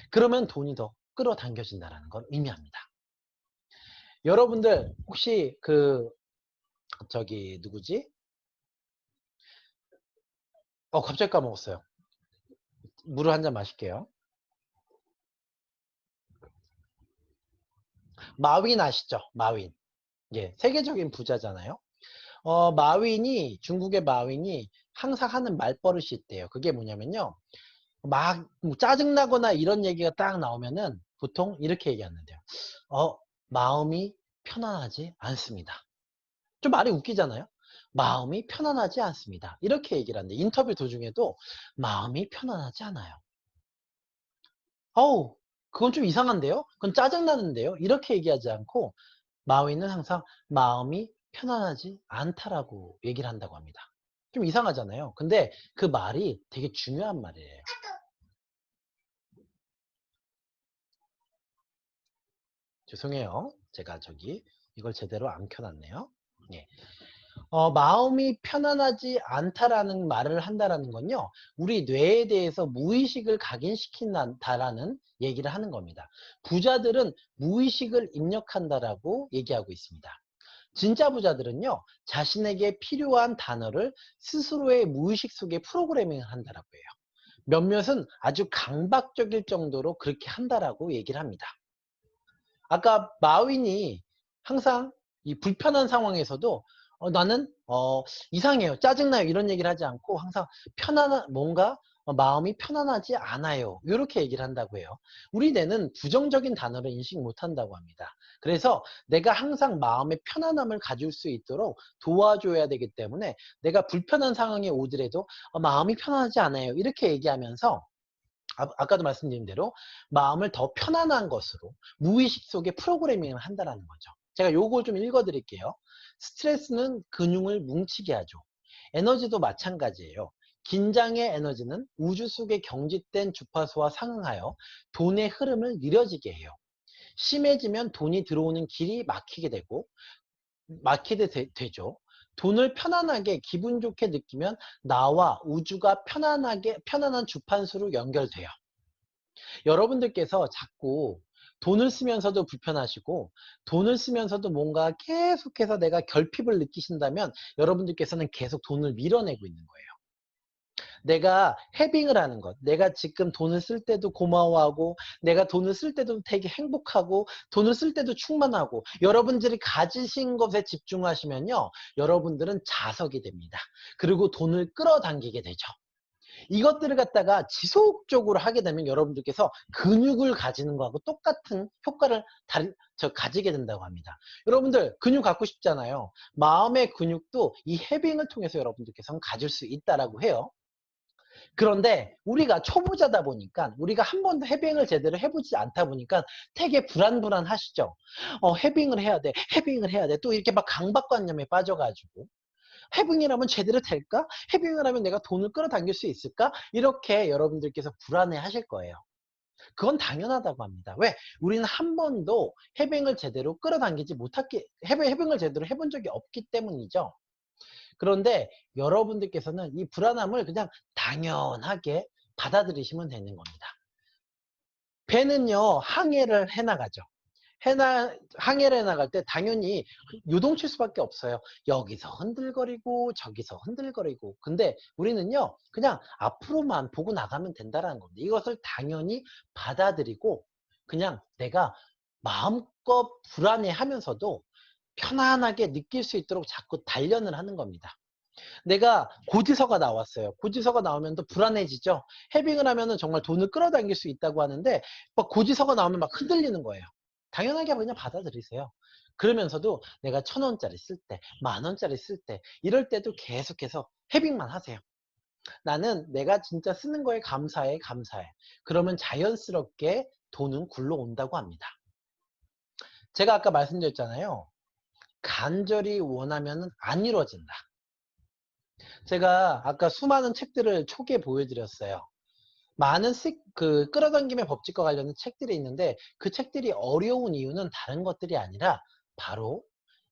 그러면 돈이 더 끌어당겨진다라는 걸 의미합니다. 여러분들 혹시 저기 누구지? 갑자기 까먹었어요. 물을 한 잔 마실게요. 마윈 아시죠? 마윈. 예, 세계적인 부자잖아요. 중국의 마윈이 항상 하는 말버릇이 있대요. 그게 뭐냐면요. 막뭐 짜증나거나 이런 얘기가 딱 나오면은 보통 이렇게 얘기하는데요. 마음이 편안하지 않습니다. 좀 말이 웃기잖아요. 마음이 편안하지 않습니다. 이렇게 얘기를 하는데 인터뷰 도중에도 마음이 편안하지 않아요. 어우, 그건 좀 이상한데요? 그건 짜증나는데요? 이렇게 얘기하지 않고 마윈은 항상 마음이 편안하지 않다라고 얘기를 한다고 합니다. 좀 이상하잖아요. 근데 그 말이 되게 중요한 말이에요. 죄송해요. 제가 이걸 제대로 안 켜놨네요. 예. 마음이 편안하지 않다라는 말을 한다라는 건요. 우리 뇌에 대해서 무의식을 각인시킨다라는 얘기를 하는 겁니다. 부자들은 무의식을 입력한다라고 얘기하고 있습니다. 진짜 부자들은요. 자신에게 필요한 단어를 스스로의 무의식 속에 프로그래밍을 한다라고 해요. 몇몇은 아주 강박적일 정도로 그렇게 한다라고 얘기를 합니다. 아까 마윈이 항상 이 불편한 상황에서도 나는 이상해요. 짜증나요. 이런 얘기를 하지 않고 항상 뭔가 마음이 편안하지 않아요. 이렇게 얘기를 한다고 해요. 우리 뇌는 부정적인 단어를 인식 못한다고 합니다. 그래서 내가 항상 마음의 편안함을 가질 수 있도록 도와줘야 되기 때문에 내가 불편한 상황에 오더라도 마음이 편안하지 않아요. 이렇게 얘기하면서 아까도 말씀드린 대로 마음을 더 편안한 것으로 무의식 속에 프로그래밍을 한다는 거죠. 제가 요거 좀 읽어 드릴게요. 스트레스는 근육을 뭉치게 하죠. 에너지도 마찬가지예요. 긴장의 에너지는 우주 속의 경직된 주파수와 상응하여 돈의 흐름을 느려지게 해요. 심해지면 돈이 들어오는 길이 막히게 되죠. 돈을 편안하게 기분 좋게 느끼면 나와 우주가 편안한 주판수로 연결돼요. 여러분들께서 자꾸 돈을 쓰면서도 불편하시고 돈을 쓰면서도 뭔가 계속해서 내가 결핍을 느끼신다면 여러분들께서는 계속 돈을 밀어내고 있는 거예요. 내가 해빙을 하는 것, 내가 지금 돈을 쓸 때도 고마워하고 내가 돈을 쓸 때도 되게 행복하고 돈을 쓸 때도 충만하고 여러분들이 가지신 것에 집중하시면요. 여러분들은 자석이 됩니다. 그리고 돈을 끌어당기게 되죠. 이것들을 갖다가 지속적으로 하게 되면 여러분들께서 근육을 가지는 거하고 똑같은 효과를 가지게 된다고 합니다. 여러분들 근육 갖고 싶잖아요. 마음의 근육도 이 해빙을 통해서 여러분들께서는 가질 수 있다라고 해요. 그런데 우리가 초보자다 보니까 우리가 한 번도 해빙을 제대로 해보지 않다 보니까 되게 불안하시죠. 해빙을 해야 돼. 해빙을 해야 돼. 또 이렇게 막 강박관념에 빠져가지고 해빙이라면 제대로 될까? 해빙을 하면 내가 돈을 끌어당길 수 있을까? 이렇게 여러분들께서 불안해 하실 거예요. 그건 당연하다고 합니다. 왜? 우리는 한 번도 해빙을 제대로 끌어당기지 못했기, 해빙을 제대로 해본 적이 없기 때문이죠. 그런데 여러분들께서는 이 불안함을 그냥 당연하게 받아들이시면 되는 겁니다. 배는요, 항해를 해나가죠. 항해를 해나갈 때 당연히 요동칠 수밖에 없어요. 여기서 흔들거리고 저기서 흔들거리고. 근데 우리는요 그냥 앞으로만 보고 나가면 된다는 겁니다. 이것을 당연히 받아들이고 그냥 내가 마음껏 불안해하면서도 편안하게 느낄 수 있도록 자꾸 단련을 하는 겁니다. 내가 고지서가 나왔어요. 고지서가 나오면 또 불안해지죠. 해빙을 하면은 정말 돈을 끌어당길 수 있다고 하는데 막 고지서가 나오면 막 흔들리는 거예요. 당연하게 그냥 받아들이세요. 그러면서도 내가 1,000원짜리 쓸 때, 10,000원짜리 쓸 때, 이럴 때도 계속해서 해빙만 하세요. 나는 내가 진짜 쓰는 거에 감사해, 감사해. 그러면 자연스럽게 돈은 굴러온다고 합니다. 제가 아까 말씀드렸잖아요. 간절히 원하면 안 이루어진다. 제가 아까 수많은 책들을 초기에 보여드렸어요. 많은 끌어당김의 법칙과 관련된 책들이 있는데 그 책들이 어려운 이유는 다른 것들이 아니라 바로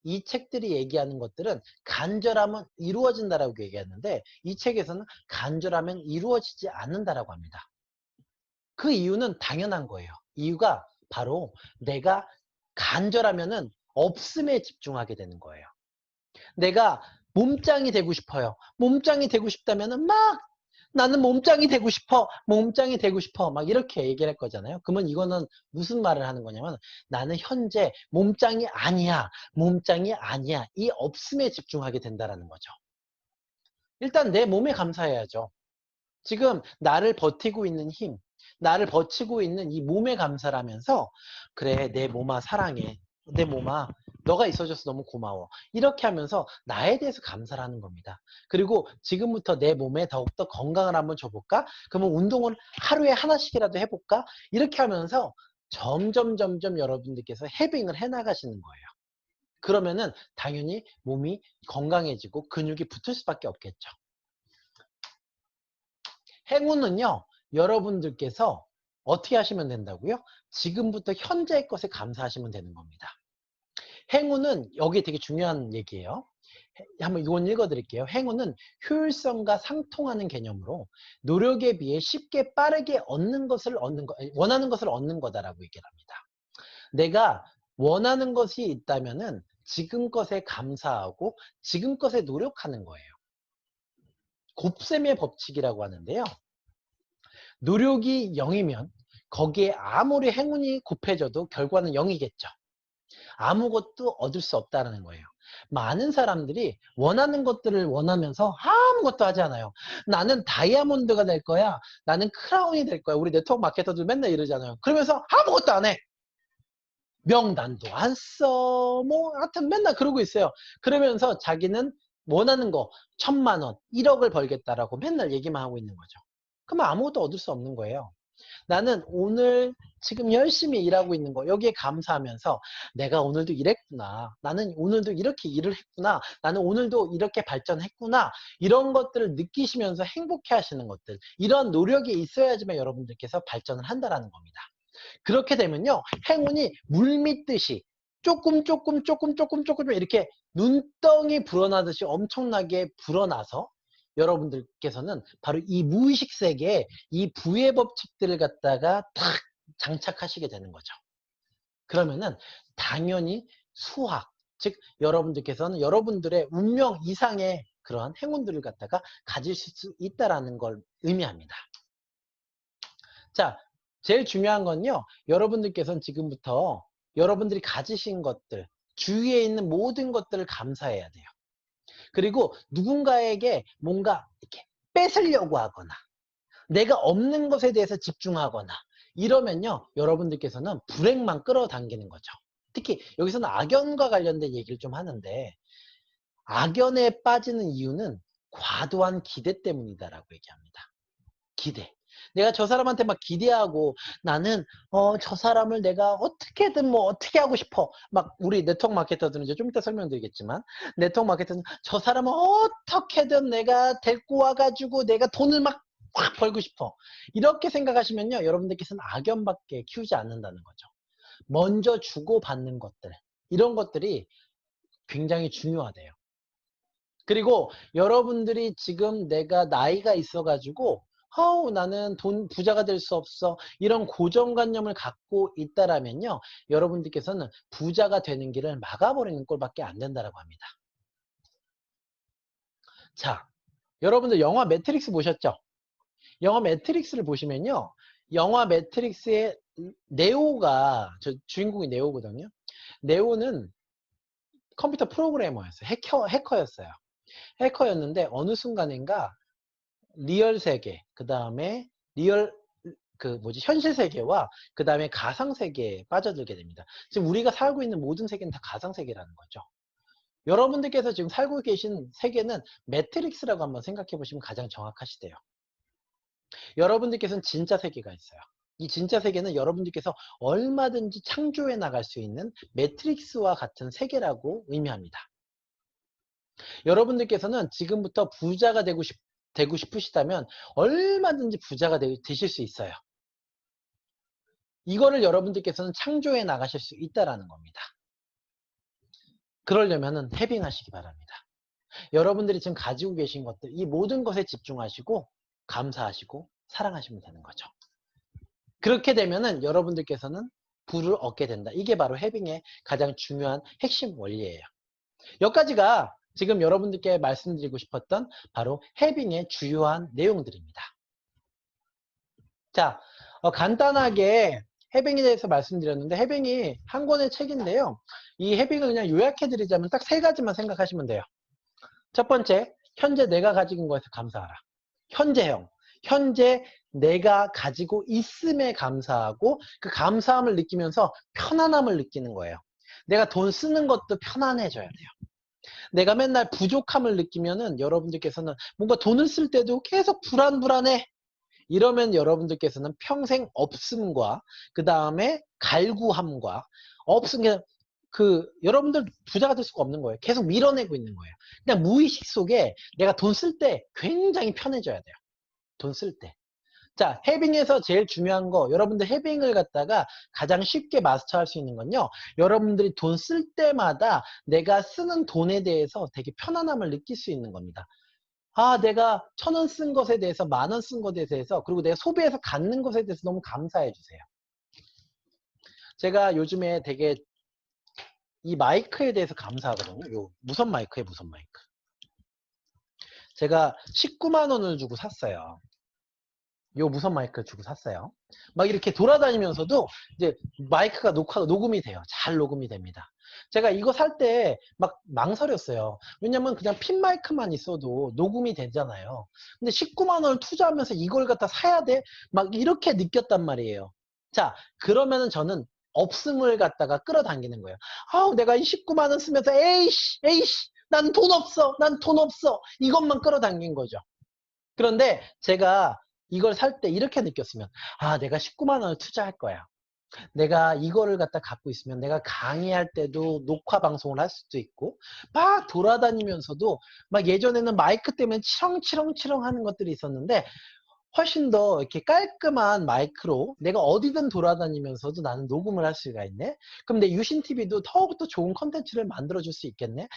이 책들이 얘기하는 것들은 간절하면 이루어진다라고 얘기하는데 이 책에서는 간절하면 이루어지지 않는다라고 합니다. 그 이유는 당연한 거예요. 이유가 바로 내가 간절하면은 없음에 집중하게 되는 거예요. 내가 몸짱이 되고 싶어요. 몸짱이 되고 싶다면은 막 나는 몸짱이 되고 싶어. 몸짱이 되고 싶어. 막 이렇게 얘기를 할 거잖아요. 그러면 이거는 무슨 말을 하는 거냐면 나는 현재 몸짱이 아니야. 몸짱이 아니야. 이 없음에 집중하게 된다라는 거죠. 일단 내 몸에 감사해야죠. 지금 나를 버티고 있는 힘, 나를 버티고 있는 이 몸에 감사를 하면서 그래 내 몸아 사랑해. 내 몸아 너가 있어줘서 너무 고마워. 이렇게 하면서 나에 대해서 감사를 하는 겁니다. 그리고 지금부터 내 몸에 더욱더 건강을 한번 줘볼까? 그러면 운동을 하루에 하나씩이라도 해볼까? 이렇게 하면서 점점 여러분들께서 해빙을 해나가시는 거예요. 그러면은 당연히 몸이 건강해지고 근육이 붙을 수밖에 없겠죠. 행운은요, 여러분들께서 어떻게 하시면 된다고요? 지금부터 현재의 것에 감사하시면 되는 겁니다. 행운은 여기 되게 중요한 얘기예요. 한번 이건 읽어드릴게요. 행운은 효율성과 상통하는 개념으로 노력에 비해 쉽게 빠르게 원하는 것을 얻는 거다라고 얘기를 합니다. 내가 원하는 것이 있다면은 지금 것에 감사하고 지금 것에 노력하는 거예요. 곱셈의 법칙이라고 하는데요. 노력이 0이면 거기에 아무리 행운이 곱해져도 결과는 0이겠죠. 아무것도 얻을 수 없다는 거예요. 많은 사람들이 원하는 것들을 원하면서 아무것도 하지 않아요. 나는 다이아몬드가 될 거야. 나는 크라운이 될 거야. 우리 네트워크 마케터들 맨날 이러잖아요. 그러면서 아무것도 안 해. 명단도 안 써. 뭐 하여튼 맨날 그러고 있어요. 그러면서 자기는 원하는 거 1,000만 원, 1억을 벌겠다라고 맨날 얘기만 하고 있는 거죠. 그러면 아무것도 얻을 수 없는 거예요. 나는 오늘 지금 열심히 일하고 있는 거 여기에 감사하면서 내가 오늘도 일했구나. 나는 오늘도 이렇게 일을 했구나. 나는 오늘도 이렇게 발전했구나. 이런 것들을 느끼시면서 행복해 하시는 것들. 이런 노력이 있어야지만 여러분들께서 발전을 한다라는 겁니다. 그렇게 되면요. 행운이 물밀듯이 조금 이렇게 눈덩이 불어나듯이 엄청나게 불어나서 여러분들께서는 바로 이 무의식 세계에 이 부의 법칙들을 갖다가 탁 장착하시게 되는 거죠. 그러면은 당연히 수학, 즉 여러분들께서는 여러분들의 운명 이상의 그러한 행운들을 갖다가 가지실 수 있다라는 걸 의미합니다. 자, 제일 중요한 건요. 여러분들께서는 지금부터 여러분들이 가지신 것들, 주위에 있는 모든 것들을 감사해야 돼요. 그리고 누군가에게 뭔가 이렇게 뺏으려고 하거나 내가 없는 것에 대해서 집중하거나 이러면요. 여러분들께서는 불행만 끌어당기는 거죠. 특히 여기서는 악연과 관련된 얘기를 좀 하는데 악연에 빠지는 이유는 과도한 기대 때문이다라고 얘기합니다. 기대. 내가 저 사람한테 막 기대하고 나는 저 사람을 내가 어떻게든 뭐 어떻게 하고 싶어. 막 우리 네트워크 마케터들은 이제 좀 이따 설명드리겠지만 네트워크 마케터는 저 사람을 어떻게든 내가 데리고 와가지고 내가 돈을 막 확 벌고 싶어. 이렇게 생각하시면요. 여러분들께서는 악연밖에 키우지 않는다는 거죠. 먼저 주고받는 것들. 이런 것들이 굉장히 중요하대요. 그리고 여러분들이 지금 내가 나이가 있어가지고 나는 부자가 될 수 없어. 이런 고정관념을 갖고 있다라면요. 여러분들께서는 부자가 되는 길을 막아버리는 꼴밖에 안 된다라고 합니다. 자, 여러분들 영화 매트릭스 보셨죠? 영화 매트릭스를 보시면요. 영화 매트릭스의 네오가 주인공이 네오거든요. 네오는 컴퓨터 프로그래머였어요. 해커였어요. 해커였는데 어느 순간인가 리얼 세계, 그 다음에 현실 세계와 그 다음에 가상 세계에 빠져들게 됩니다. 지금 우리가 살고 있는 모든 세계는 다 가상 세계라는 거죠. 여러분들께서 지금 살고 계신 세계는 매트릭스라고 한번 생각해 보시면 가장 정확하시대요. 여러분들께서는 진짜 세계가 있어요. 이 진짜 세계는 여러분들께서 얼마든지 창조해 나갈 수 있는 매트릭스와 같은 세계라고 의미합니다. 여러분들께서는 지금부터 부자가 되고 싶으시다면 얼마든지 부자가 되실 수 있어요. 이거를 여러분들께서는 창조해 나가실 수 있다는 겁니다. 그러려면 해빙하시기 바랍니다. 여러분들이 지금 가지고 계신 것들, 이 모든 것에 집중하시고 감사하시고 사랑하시면 되는 거죠. 그렇게 되면은 여러분들께서는 부를 얻게 된다. 이게 바로 해빙의 가장 중요한 핵심 원리예요. 여기까지가 지금 여러분들께 말씀드리고 싶었던 바로 해빙의 주요한 내용들입니다. 자, 간단하게 해빙에 대해서 말씀드렸는데 해빙이 한 권의 책인데요. 이 해빙을 그냥 요약해드리자면 딱 세 가지만 생각하시면 돼요. 첫 번째, 현재 내가 가지고 있는 것에 감사하라. 현재형. 현재 내가 가지고 있음에 감사하고 그 감사함을 느끼면서 편안함을 느끼는 거예요. 내가 돈 쓰는 것도 편안해져야 돼요. 내가 맨날 부족함을 느끼면은 여러분들께서는 뭔가 돈을 쓸 때도 계속 불안해. 이러면 여러분들께서는 평생 없음과 그 다음에 갈구함과 없음, 여러분들 부자가 될 수가 없는 거예요. 계속 밀어내고 있는 거예요. 그냥 무의식 속에 내가 돈 쓸 때 굉장히 편해져야 돼요. 돈 쓸 때. 자, 해빙에서 제일 중요한 거, 여러분들 해빙을 갖다가 가장 쉽게 마스터할 수 있는 건요. 여러분들이 돈 쓸 때마다 내가 쓰는 돈에 대해서 되게 편안함을 느낄 수 있는 겁니다. 아, 내가 1,000원 쓴 것에 대해서 10,000원 쓴 것에 대해서 그리고 내가 소비해서 갖는 것에 대해서 너무 감사해 주세요. 제가 요즘에 되게 이 마이크에 대해서 감사하거든요. 요 무선 마이크에 무선 마이크. 제가 19만 원을 주고 샀어요. 요 무선 마이크 주고 샀어요. 막 이렇게 돌아다니면서도 이제 마이크가 녹음이 돼요. 잘 녹음이 됩니다. 제가 이거 살 때 막 망설였어요. 왜냐면 그냥 핀 마이크만 있어도 녹음이 되잖아요. 근데 19만 원을 투자하면서 이걸 갖다 사야 돼? 막 이렇게 느꼈단 말이에요. 자, 그러면은 저는 없음을 갖다가 끌어당기는 거예요. 아우, 내가 이 19만 원 쓰면서 에이씨, 난 돈 없어. 난 돈 없어. 이것만 끌어당긴 거죠. 그런데 제가 이걸 살 때 이렇게 느꼈으면, 아, 내가 19만 원을 투자할 거야. 내가 이거를 갖다 갖고 있으면 내가 강의할 때도 녹화 방송을 할 수도 있고 막 돌아다니면서도 막 예전에는 마이크 때문에 치렁치렁 하는 것들이 있었는데 훨씬 더 이렇게 깔끔한 마이크로 내가 어디든 돌아다니면서도 나는 녹음을 할 수가 있네. 그럼 내 유신TV도 더욱더 좋은 컨텐츠를 만들어줄 수 있겠네.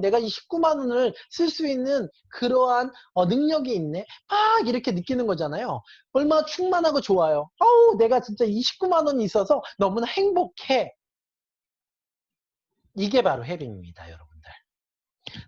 내가 이 19만 원을 쓸 수 있는 그러한 능력이 있네. 막 이렇게 느끼는 거잖아요. 얼마나 충만하고 좋아요. 내가 진짜 이 19만 원이 있어서 너무나 행복해. 이게 바로 해빙입니다, 여러분들.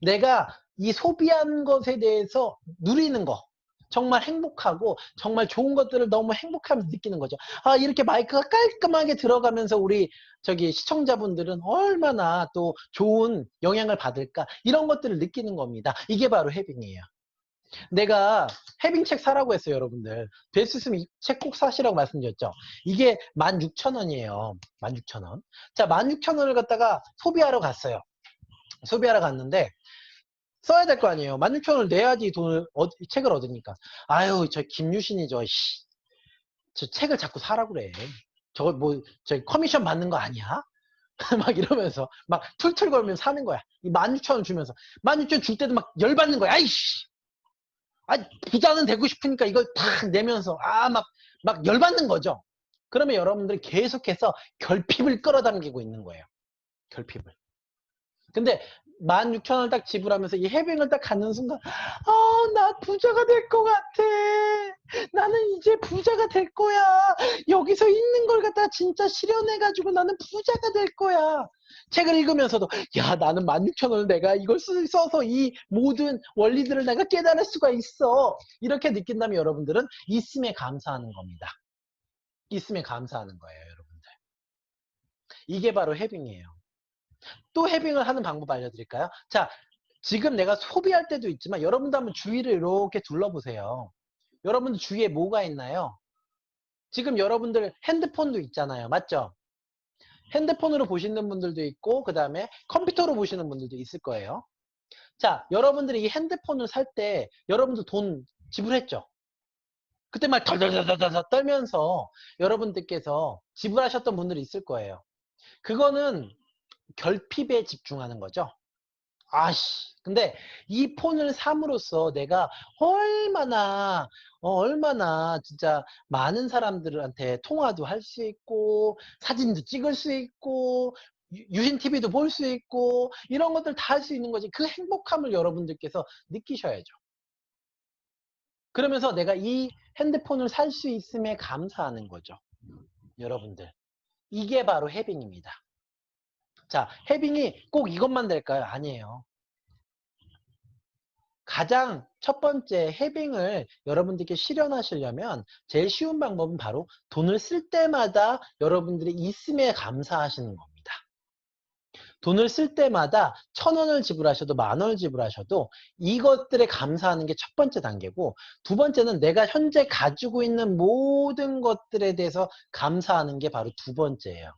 내가 이 소비한 것에 대해서 누리는 거. 정말 행복하고 정말 좋은 것들을 너무 행복하면서 느끼는 거죠. 아, 이렇게 마이크가 깔끔하게 들어가면서 우리 저기 시청자분들은 얼마나 또 좋은 영향을 받을까 이런 것들을 느끼는 겁니다. 이게 바로 해빙이에요. 내가 해빙 책 사라고 했어요, 여러분들. 될 수 있으면 이 책 꼭 사시라고 말씀드렸죠. 이게 16,000원이에요. 16,000원. 자, 16,000원을 갖다가 소비하러 갔어요. 소비하러 갔는데 써야 될 거 아니에요. 16,000원을 내야지 돈을 책을 얻으니까. 아유, 저 김유신이 저 책을 자꾸 사라 그래. 저 커미션 받는 거 아니야? 막 이러면서 막 툴툴 걸면 사는 거야. 이 16,000원 주면서 16,000원 줄 때도 막 열받는 거야. 아이씨. 부자는 되고 싶으니까 이걸 탁 내면서 막 열받는 거죠. 그러면 여러분들이 계속해서 결핍을 끌어당기고 있는 거예요. 결핍을. 근데 16,000원을 딱 지불하면서 이 해빙을 딱 갖는 순간 나 부자가 될 것 같아. 나는 이제 부자가 될 거야. 여기서 있는 걸 갖다 진짜 실현해가지고 나는 부자가 될 거야. 책을 읽으면서도 야, 나는 16,000원을 내가 이걸 써서 이 모든 원리들을 내가 깨달을 수가 있어. 이렇게 느낀다면 여러분들은 있음에 감사하는 겁니다. 있음에 감사하는 거예요, 여러분들. 이게 바로 해빙이에요. 또 해빙을 하는 방법 알려드릴까요? 자, 지금 내가 소비할 때도 있지만 여러분도 한번 주위를 이렇게 둘러보세요. 여러분들 주위에 뭐가 있나요? 지금 여러분들 핸드폰도 있잖아요. 맞죠? 핸드폰으로 보시는 분들도 있고 그 다음에 컴퓨터로 보시는 분들도 있을 거예요. 자, 여러분들이 이 핸드폰을 살 때 여러분들 돈 지불했죠? 그때 막 덜덜덜덜 떨면서 여러분들께서 지불하셨던 분들이 있을 거예요. 그거는 결핍에 집중하는 거죠. 근데 이 폰을 삼으로써 내가 얼마나 진짜 많은 사람들한테 통화도 할 수 있고, 사진도 찍을 수 있고, 유신 TV도 볼 수 있고, 이런 것들 다 할 수 있는 거지. 그 행복함을 여러분들께서 느끼셔야죠. 그러면서 내가 이 핸드폰을 살 수 있음에 감사하는 거죠. 여러분들. 이게 바로 해빙입니다. 자, 해빙이 꼭 이것만 될까요? 아니에요. 가장 첫 번째 해빙을 여러분들께 실현하시려면 제일 쉬운 방법은 바로 돈을 쓸 때마다 여러분들이 있음에 감사하시는 겁니다. 돈을 쓸 때마다 1,000원을 지불하셔도 10,000원을 지불하셔도 이것들에 감사하는 게 첫 번째 단계고, 두 번째는 내가 현재 가지고 있는 모든 것들에 대해서 감사하는 게 바로 두 번째예요.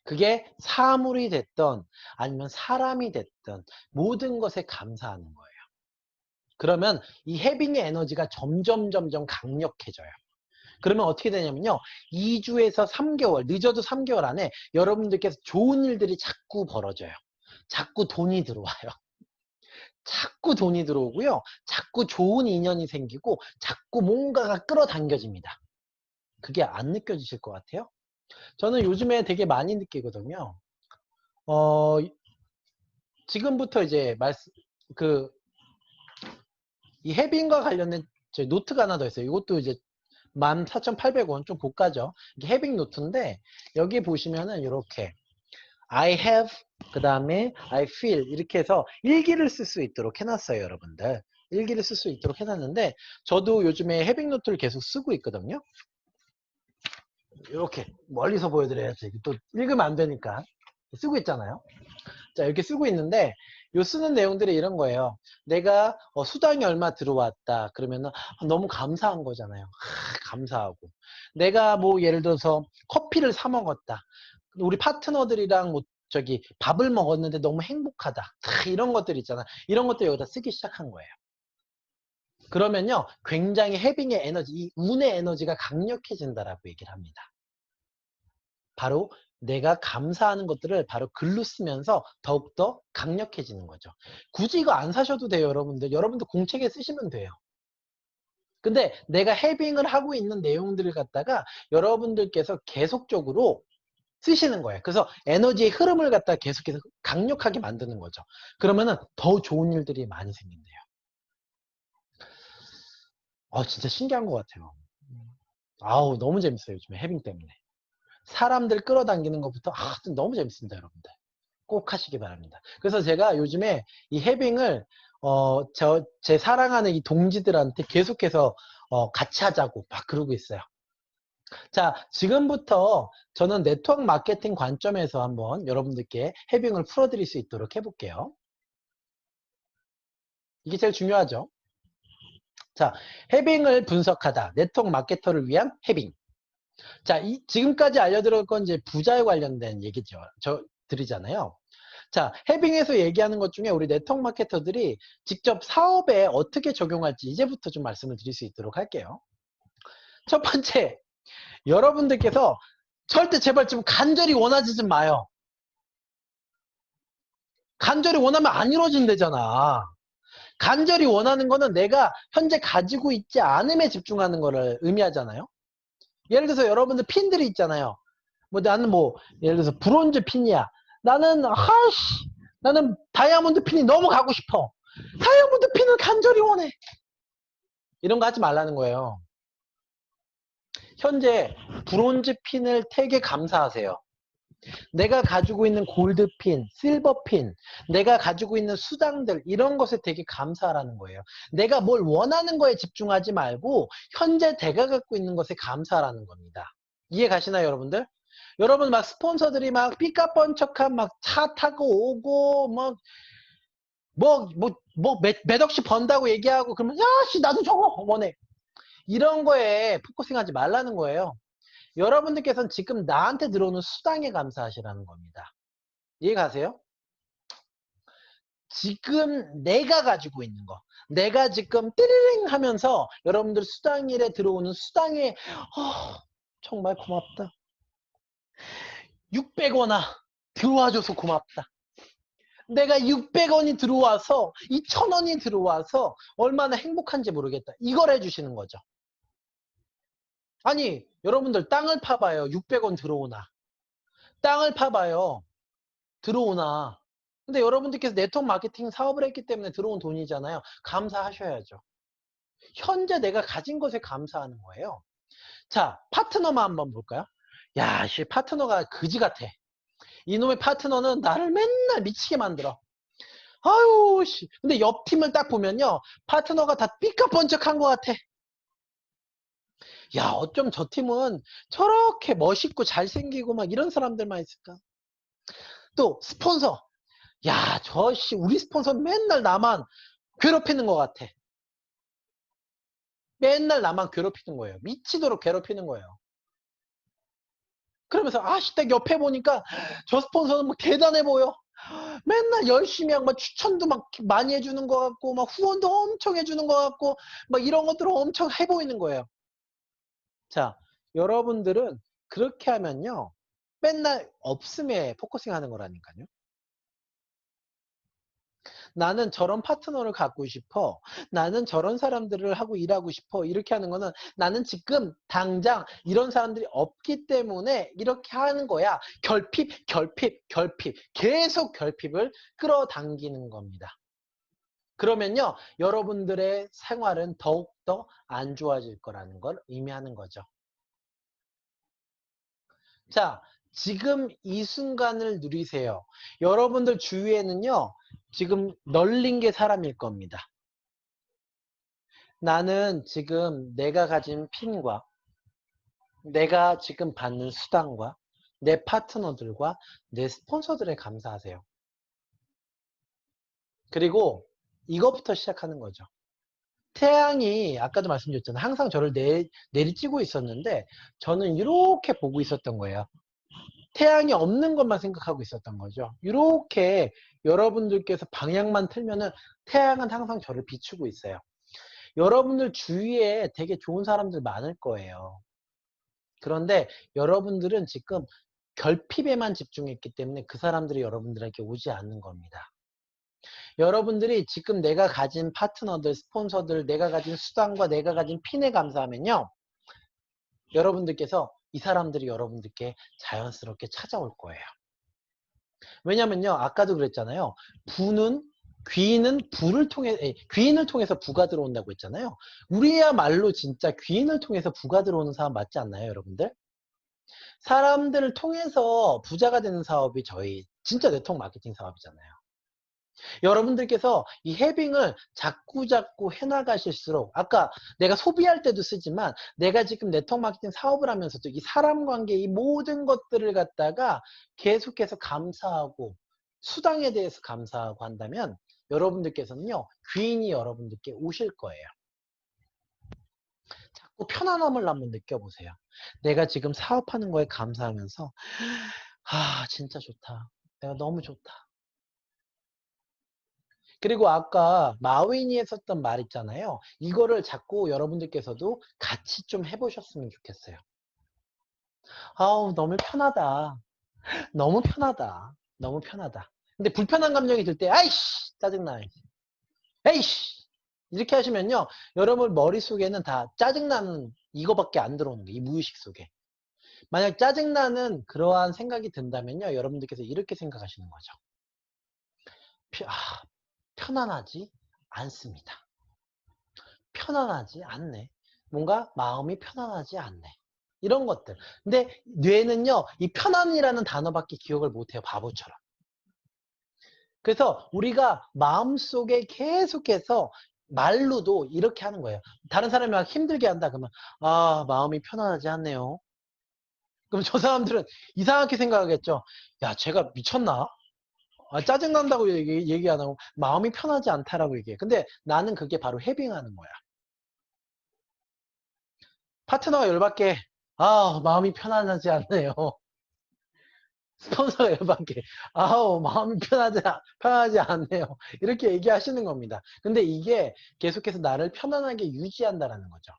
그게 사물이 됐던 아니면 사람이 됐던 모든 것에 감사하는 거예요. 그러면 이 해빙의 에너지가 점점 강력해져요. 그러면 어떻게 되냐면요. 2주에서 3개월, 늦어도 3개월 안에 여러분들께서 좋은 일들이 자꾸 벌어져요. 자꾸 돈이 들어와요. 자꾸 돈이 들어오고요. 자꾸 좋은 인연이 생기고 자꾸 뭔가가 끌어당겨집니다. 그게 안 느껴지실 것 같아요? 저는 요즘에 되게 많이 느끼거든요. 어, 지금부터 이제 이 해빙과 관련된 제 노트가 하나 더 있어요. 이것도 이제 14,800원 좀 고가죠. 이게 해빙 노트인데 여기 보시면은 이렇게 I have 그 다음에 I feel 이렇게 해서 일기를 쓸 수 있도록 해놨어요. 여러분들 일기를 쓸 수 있도록 해놨는데 저도 요즘에 해빙 노트를 계속 쓰고 있거든요. 이렇게 멀리서 보여드려야지 또 읽으면 안 되니까 쓰고 있잖아요. 자, 이렇게 쓰고 있는데 요 쓰는 내용들이 이런 거예요. 내가 수당이 얼마 들어왔다 그러면은 너무 감사한 거잖아요. 감사하고 내가 뭐 예를 들어서 커피를 사 먹었다. 우리 파트너들이랑 뭐 저기 밥을 먹었는데 너무 행복하다. 이런 것들 있잖아. 이런 것들 여기다 쓰기 시작한 거예요. 그러면요 굉장히 해빙의 에너지, 이 운의 에너지가 강력해진다라고 얘기를 합니다. 바로 내가 감사하는 것들을 바로 글로 쓰면서 더욱더 강력해지는 거죠. 굳이 이거 안 사셔도 돼요. 여러분들 공책에 쓰시면 돼요. 근데 내가 해빙을 하고 있는 내용들을 갖다가 여러분들께서 계속적으로 쓰시는 거예요. 그래서 에너지의 흐름을 갖다 계속해서 강력하게 만드는 거죠. 그러면은 더 좋은 일들이 많이 생긴대요. 진짜 신기한 것 같아요. 아우, 너무 재밌어요. 요즘에 해빙 때문에. 사람들 끌어당기는 것부터 너무 재밌습니다. 여러분들. 꼭 하시기 바랍니다. 그래서 제가 요즘에 이 해빙을 제 사랑하는 이 동지들한테 계속해서 같이 하자고 막 그러고 있어요. 자, 지금부터 저는 네트워크 마케팅 관점에서 한번 여러분들께 해빙을 풀어드릴 수 있도록 해볼게요. 이게 제일 중요하죠. 자, 해빙을 분석하다. 네트워크 마케터를 위한 해빙. 자, 지금까지 알려드릴 건 이제 부자에 관련된 얘기죠. 드리잖아요. 자, 해빙에서 얘기하는 것 중에 우리 네트워크 마케터들이 직접 사업에 어떻게 적용할지 이제부터 좀 말씀을 드릴 수 있도록 할게요. 첫 번째, 여러분들께서 절대 제발 좀 간절히 원하지 좀 마요. 간절히 원하면 안 이루어진대잖아. 간절히 원하는 거는 내가 현재 가지고 있지 않음에 집중하는 거를 의미하잖아요. 예를 들어서 여러분들 핀들이 있잖아요. 나는 예를 들어서 브론즈 핀이야. 나는 다이아몬드 핀이 너무 가고 싶어. 다이아몬드 핀을 간절히 원해. 이런 거 하지 말라는 거예요. 현재 브론즈 핀을 되게 감사하세요. 내가 가지고 있는 골드 핀, 실버 핀, 내가 가지고 있는 수당들 이런 것에 되게 감사하라는 거예요. 내가 뭘 원하는 거에 집중하지 말고 현재 내가 갖고 있는 것에 감사하라는 겁니다. 이해 가시나요, 여러분들? 여러분 막 스폰서들이 막 삐까뻔쩍한 막 차 타고 오고 몇 억씩 번다고 얘기하고 그러면 야씨 나도 저거 원해. 이런 거에 포커싱하지 말라는 거예요. 여러분들께서는 지금 나한테 들어오는 수당에 감사하시라는 겁니다. 이해 가세요? 지금 내가 가지고 있는 거. 내가 지금 띠리링 하면서 여러분들 수당일에 들어오는 수당에 정말 고맙다. 600원아 들어와줘서 고맙다. 내가 600원이 들어와서 2,000원이 들어와서 얼마나 행복한지 모르겠다. 이걸 해주시는 거죠. 아니 여러분들 땅을 파봐요. 600원 들어오나. 땅을 파봐요. 들어오나. 근데 여러분들께서 네트워크 마케팅 사업을 했기 때문에 들어온 돈이잖아요. 감사하셔야죠. 현재 내가 가진 것에 감사하는 거예요. 자, 파트너만 한번 볼까요? 야, 씨, 파트너가 그지 같아. 이놈의 파트너는 나를 맨날 미치게 만들어. 아유, 씨. 근데 옆 팀을 딱 보면요. 파트너가 다 삐까번쩍한 것 같아. 야, 어쩜 저 팀은 저렇게 멋있고 잘생기고 막 이런 사람들만 있을까? 또, 스폰서. 야, 저 씨, 우리 스폰서 맨날 나만 괴롭히는 것 같아. 맨날 나만 괴롭히는 거예요. 미치도록 괴롭히는 거예요. 그러면서, 아씨, 딱 옆에 보니까 저 스폰서는 뭐 대단해 보여. 맨날 열심히 하고 막 추천도 막 많이 해주는 것 같고 막 후원도 엄청 해주는 것 같고 막 이런 것들을 엄청 해 보이는 거예요. 자, 여러분들은 그렇게 하면요 맨날 없음에 포커싱 하는 거라니까요. 나는 저런 파트너를 갖고 싶어. 나는 저런 사람들을 하고 일하고 싶어. 이렇게 하는 거는 나는 지금 당장 이런 사람들이 없기 때문에 이렇게 하는 거야. 결핍, 결핍, 결핍. 계속 결핍을 끌어당기는 겁니다. 그러면요, 여러분들의 생활은 더욱더 안 좋아질 거라는 걸 의미하는 거죠. 자, 지금 이 순간을 누리세요. 여러분들 주위에는요, 지금 널린 게 사람일 겁니다. 나는 지금 내가 가진 핀과 내가 지금 받는 수당과 내 파트너들과 내 스폰서들에 감사하세요. 그리고 이것부터 시작하는 거죠. 태양이 아까도 말씀드렸잖아요. 항상 저를 내리쬐고 있었는데 저는 이렇게 보고 있었던 거예요. 태양이 없는 것만 생각하고 있었던 거죠. 이렇게 여러분들께서 방향만 틀면은 태양은 항상 저를 비추고 있어요. 여러분들 주위에 되게 좋은 사람들 많을 거예요. 그런데 여러분들은 지금 결핍에만 집중했기 때문에 그 사람들이 여러분들에게 오지 않는 겁니다. 여러분들이 지금 내가 가진 파트너들, 스폰서들, 내가 가진 수당과 내가 가진 핀에 감사하면요. 여러분들께서 이 사람들이 여러분들께 자연스럽게 찾아올 거예요. 왜냐면요. 아까도 그랬잖아요. 귀인은 불을 통해, 귀인을 통해서 부가 들어온다고 했잖아요. 우리야말로 진짜 귀인을 통해서 부가 들어오는 사람 맞지 않나요, 여러분들? 사람들을 통해서 부자가 되는 사업이 저희 진짜 네트워크 마케팅 사업이잖아요. 여러분들께서 이 해빙을 자꾸자꾸 해나가실수록 아까 내가 소비할 때도 쓰지만 내가 지금 네트워크 마케팅 사업을 하면서도 이 사람 관계 이 모든 것들을 갖다가 계속해서 감사하고 수당에 대해서 감사하고 한다면 여러분들께서는요 귀인이 여러분들께 오실 거예요. 자꾸 편안함을 한번 느껴보세요. 내가 지금 사업하는 거에 감사하면서 아 진짜 좋다. 내가 너무 좋다. 그리고 아까 마윈이 했었던 말 있잖아요. 이거를 자꾸 여러분들께서도 같이 좀 해보셨으면 좋겠어요. 아우 너무 편하다. 너무 편하다. 너무 편하다. 근데 불편한 감정이 들 때 아이씨 짜증나. 에이씨 이렇게 하시면요. 여러분 머릿속에는 다 짜증나는 이거밖에 안 들어오는 거예요. 이 무의식 속에. 만약 짜증나는 그러한 생각이 든다면요. 여러분들께서 이렇게 생각하시는 거죠. 편안하지 않습니다. 편안하지 않네. 뭔가 마음이 편안하지 않네. 이런 것들. 근데 뇌는요, 이 편안이라는 단어밖에 기억을 못해요. 바보처럼. 그래서 우리가 마음속에 계속해서 말로도 이렇게 하는 거예요. 다른 사람이 막 힘들게 한다 그러면 아 마음이 편안하지 않네요. 그럼 저 사람들은 이상하게 생각하겠죠. 야 쟤가 미쳤나? 아, 짜증난다고 얘기 안 하고 마음이 편하지 않다라고 얘기해. 근데 나는 그게 바로 해빙하는 거야. 파트너가 열받게 아 마음이 편안하지 않네요. 스폰서가 열받게 아우 마음이 편하지 않네요. 이렇게 얘기하시는 겁니다. 근데 이게 계속해서 나를 편안하게 유지한다라는 거죠.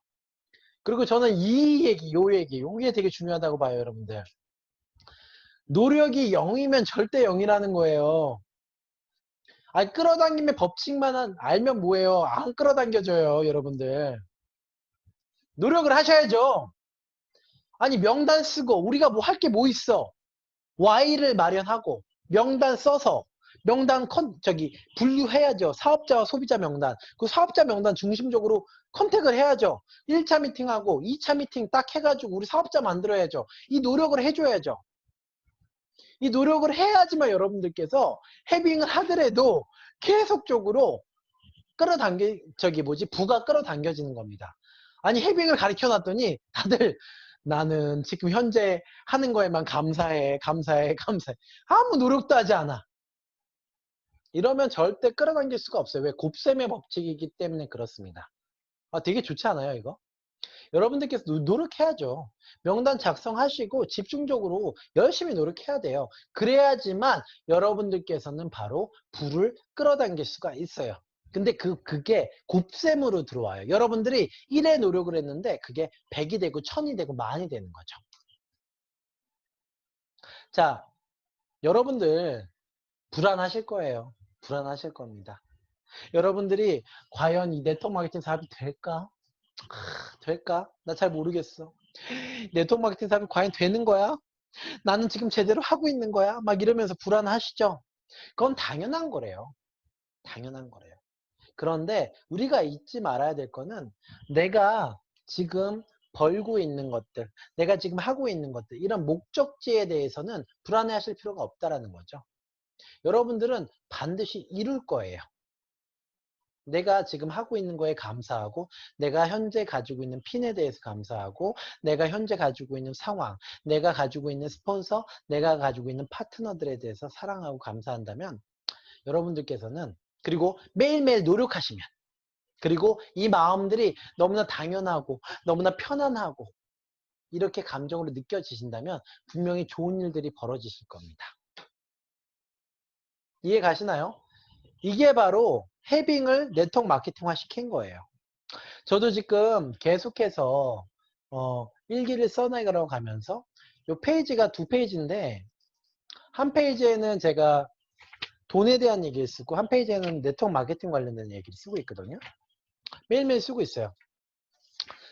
그리고 저는 이 얘기, 요 얘기, 요게 되게 중요하다고 봐요, 여러분들. 노력이 0이면 절대 0이라는 거예요. 아, 끌어당김의 법칙만 알면 뭐예요? 안 끌어당겨져요, 여러분들. 노력을 하셔야죠. 아니, 명단 쓰고, 우리가 뭐 할 게 뭐 있어? Y를 마련하고, 명단 써서, 명단 분류해야죠. 사업자와 소비자 명단. 그 사업자 명단 중심적으로 컨택을 해야죠. 1차 미팅하고 2차 미팅 딱 해가지고 우리 사업자 만들어야죠. 이 노력을 해줘야죠. 이 노력을 해야지만 여러분들께서 해빙을 하더라도 계속적으로 부가 끌어당겨지는 겁니다. 아니, 해빙을 가르쳐 놨더니 다들 나는 지금 현재 하는 거에만 감사해. 아무 노력도 하지 않아. 이러면 절대 끌어당길 수가 없어요. 왜? 곱셈의 법칙이기 때문에 그렇습니다. 되게 좋지 않아요, 이거? 여러분들께서 노력해야죠. 명단 작성하시고 집중적으로 열심히 노력해야 돼요. 그래야지만 여러분들께서는 바로 부를 끌어당길 수가 있어요. 근데 그게 곱셈으로 들어와요. 여러분들이 1의 노력을 했는데 그게 100이 되고 1000이 되고 만이 되는 거죠. 자, 여러분들 불안하실 거예요. 불안하실 겁니다. 여러분들이 과연 이 네트워크 마케팅 사업이 될까? 될까? 나 잘 모르겠어. 네트워크 마케팅 사업이 과연 되는 거야? 나는 지금 제대로 하고 있는 거야? 막 이러면서 불안하시죠? 그건 당연한 거래요. 당연한 거래요. 그런데 우리가 잊지 말아야 될 거는 내가 지금 벌고 있는 것들, 내가 지금 하고 있는 것들, 이런 목적지에 대해서는 불안해 하실 필요가 없다라는 거죠. 여러분들은 반드시 이룰 거예요. 내가 지금 하고 있는 거에 감사하고, 내가 현재 가지고 있는 핀에 대해서 감사하고, 내가 현재 가지고 있는 상황, 내가 가지고 있는 스폰서, 내가 가지고 있는 파트너들에 대해서 사랑하고 감사한다면 여러분들께서는, 그리고 매일매일 노력하시면, 그리고 이 마음들이 너무나 당연하고 너무나 편안하고 이렇게 감정으로 느껴지신다면 분명히 좋은 일들이 벌어지실 겁니다. 이해 가시나요? 이게 바로 해빙을 네트워크 마케팅화 시킨 거예요. 저도 지금 계속해서 일기를 써나가러 가면서 이 페이지가 두 페이지인데, 한 페이지에는 제가 돈에 대한 얘기를 쓰고 한 페이지에는 네트워크 마케팅 관련된 얘기를 쓰고 있거든요. 매일매일 쓰고 있어요.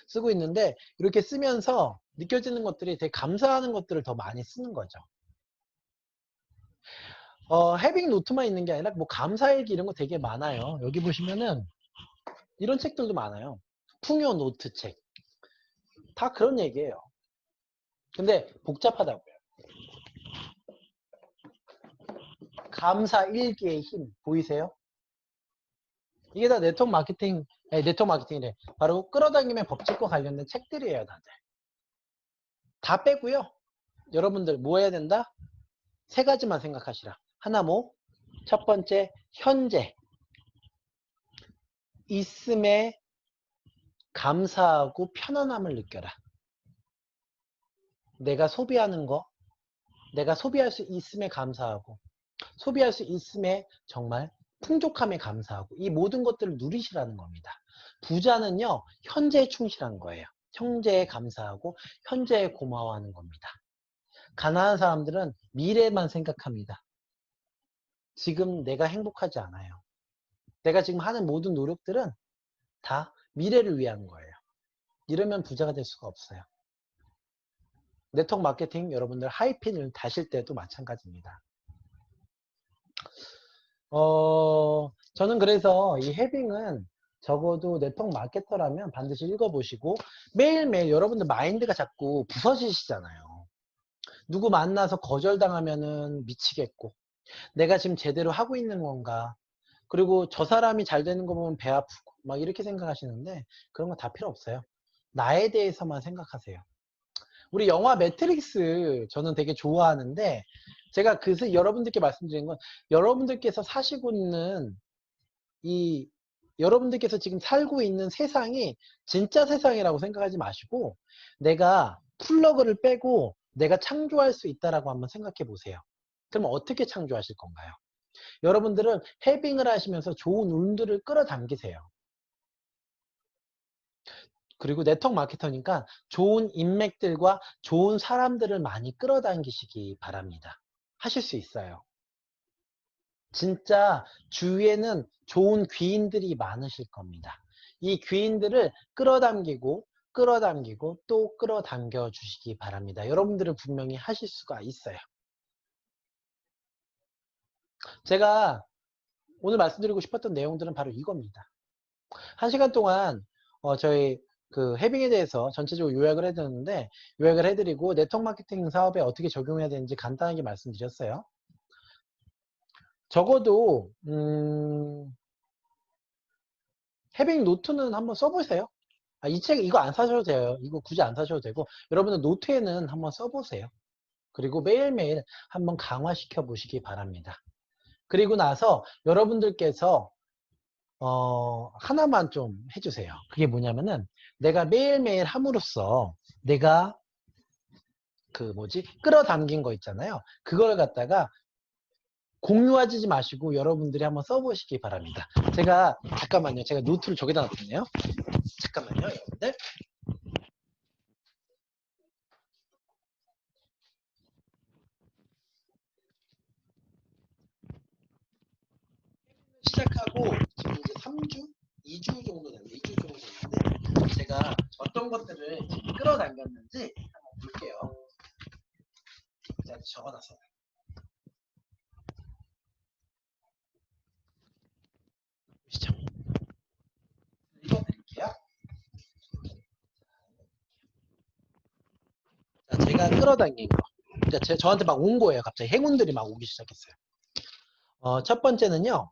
쓰고 있는데 이렇게 쓰면서 느껴지는 것들이 되게 감사하는 것들을 더 많이 쓰는 거죠. 해빙 노트만 있는 게 아니라 뭐 감사일기 이런 거 되게 많아요. 여기 보시면은 이런 책들도 많아요. 풍요 노트 책. 다 그런 얘기예요. 근데 복잡하다고요. 감사 일기의 힘 보이세요? 이게 다 네트워크 마케팅이래. 바로 끌어당김의 법칙과 관련된 책들이에요, 다들. 다 빼고요. 여러분들 뭐 해야 된다? 세 가지만 생각하시라. 하나 뭐? 첫 번째, 현재. 있음에 감사하고 편안함을 느껴라. 내가 소비하는 거, 내가 소비할 수 있음에 감사하고, 소비할 수 있음에 정말 풍족함에 감사하고, 이 모든 것들을 누리시라는 겁니다. 부자는요, 현재에 충실한 거예요. 현재에 감사하고, 현재에 고마워하는 겁니다. 가난한 사람들은 미래만 생각합니다. 지금 내가 행복하지 않아요. 내가 지금 하는 모든 노력들은 다 미래를 위한 거예요. 이러면 부자가 될 수가 없어요. 네트워크 마케팅 여러분들 하이핀을 다실 때도 마찬가지입니다. 저는 그래서 이 해빙은 적어도 네트워크 마케터라면 반드시 읽어보시고, 매일매일 여러분들 마인드가 자꾸 부서지시잖아요. 누구 만나서 거절당하면은 미치겠고, 내가 지금 제대로 하고 있는 건가, 그리고 저 사람이 잘 되는 거 보면 배 아프고 막 이렇게 생각하시는데 그런 거 다 필요 없어요. 나에 대해서만 생각하세요. 우리 영화 매트릭스 저는 되게 좋아하는데, 제가 여러분들께 말씀드린 건, 여러분들께서 사시고 있는 이 여러분들께서 지금 살고 있는 세상이 진짜 세상이라고 생각하지 마시고, 내가 플러그를 빼고 내가 창조할 수 있다라고 한번 생각해 보세요. 그럼 어떻게 창조하실 건가요? 여러분들은 해빙을 하시면서 좋은 운들을 끌어당기세요. 그리고 네트워크 마케터니까 좋은 인맥들과 좋은 사람들을 많이 끌어당기시기 바랍니다. 하실 수 있어요. 진짜 주위에는 좋은 귀인들이 많으실 겁니다. 이 귀인들을 끌어당기고 또 끌어당겨 주시기 바랍니다. 여러분들은 분명히 하실 수가 있어요. 제가 오늘 말씀드리고 싶었던 내용들은 바로 이겁니다. 1시간 동안 저희 그 해빙에 대해서 전체적으로 요약을 해드렸는데 요약을 해드리고 네트워크 마케팅 사업에 어떻게 적용해야 되는지 간단하게 말씀드렸어요. 적어도 해빙 노트는 한번 써보세요. 이 책 이거 안 사셔도 돼요. 이거 굳이 안 사셔도 되고 여러분들 노트에는 한번 써보세요. 그리고 매일매일 한번 강화시켜 보시기 바랍니다. 그리고 나서 여러분들께서 하나만 좀 해주세요. 그게 뭐냐면은 내가 매일매일 함으로써 내가 끌어당긴 거 있잖아요. 그걸 갖다가 공유하지 마시고 여러분들이 한번 써보시기 바랍니다. 잠깐만요. 제가 노트를 저기다 놨네요. 잠깐만요, 여러분들. 시작하고 지금 이제 3주? 2주 정도 됐는데 2주 정도 됐는데 제가 어떤 것들을 끌어당겼는지 한번 볼게요. 제가 적어놨어요. 보시죠. 읽어드릴게요. 자, 제가 끌어당긴 거. 그러니까 저한테 막 온 거예요. 갑자기 행운들이 막 오기 시작했어요. 첫 번째는요.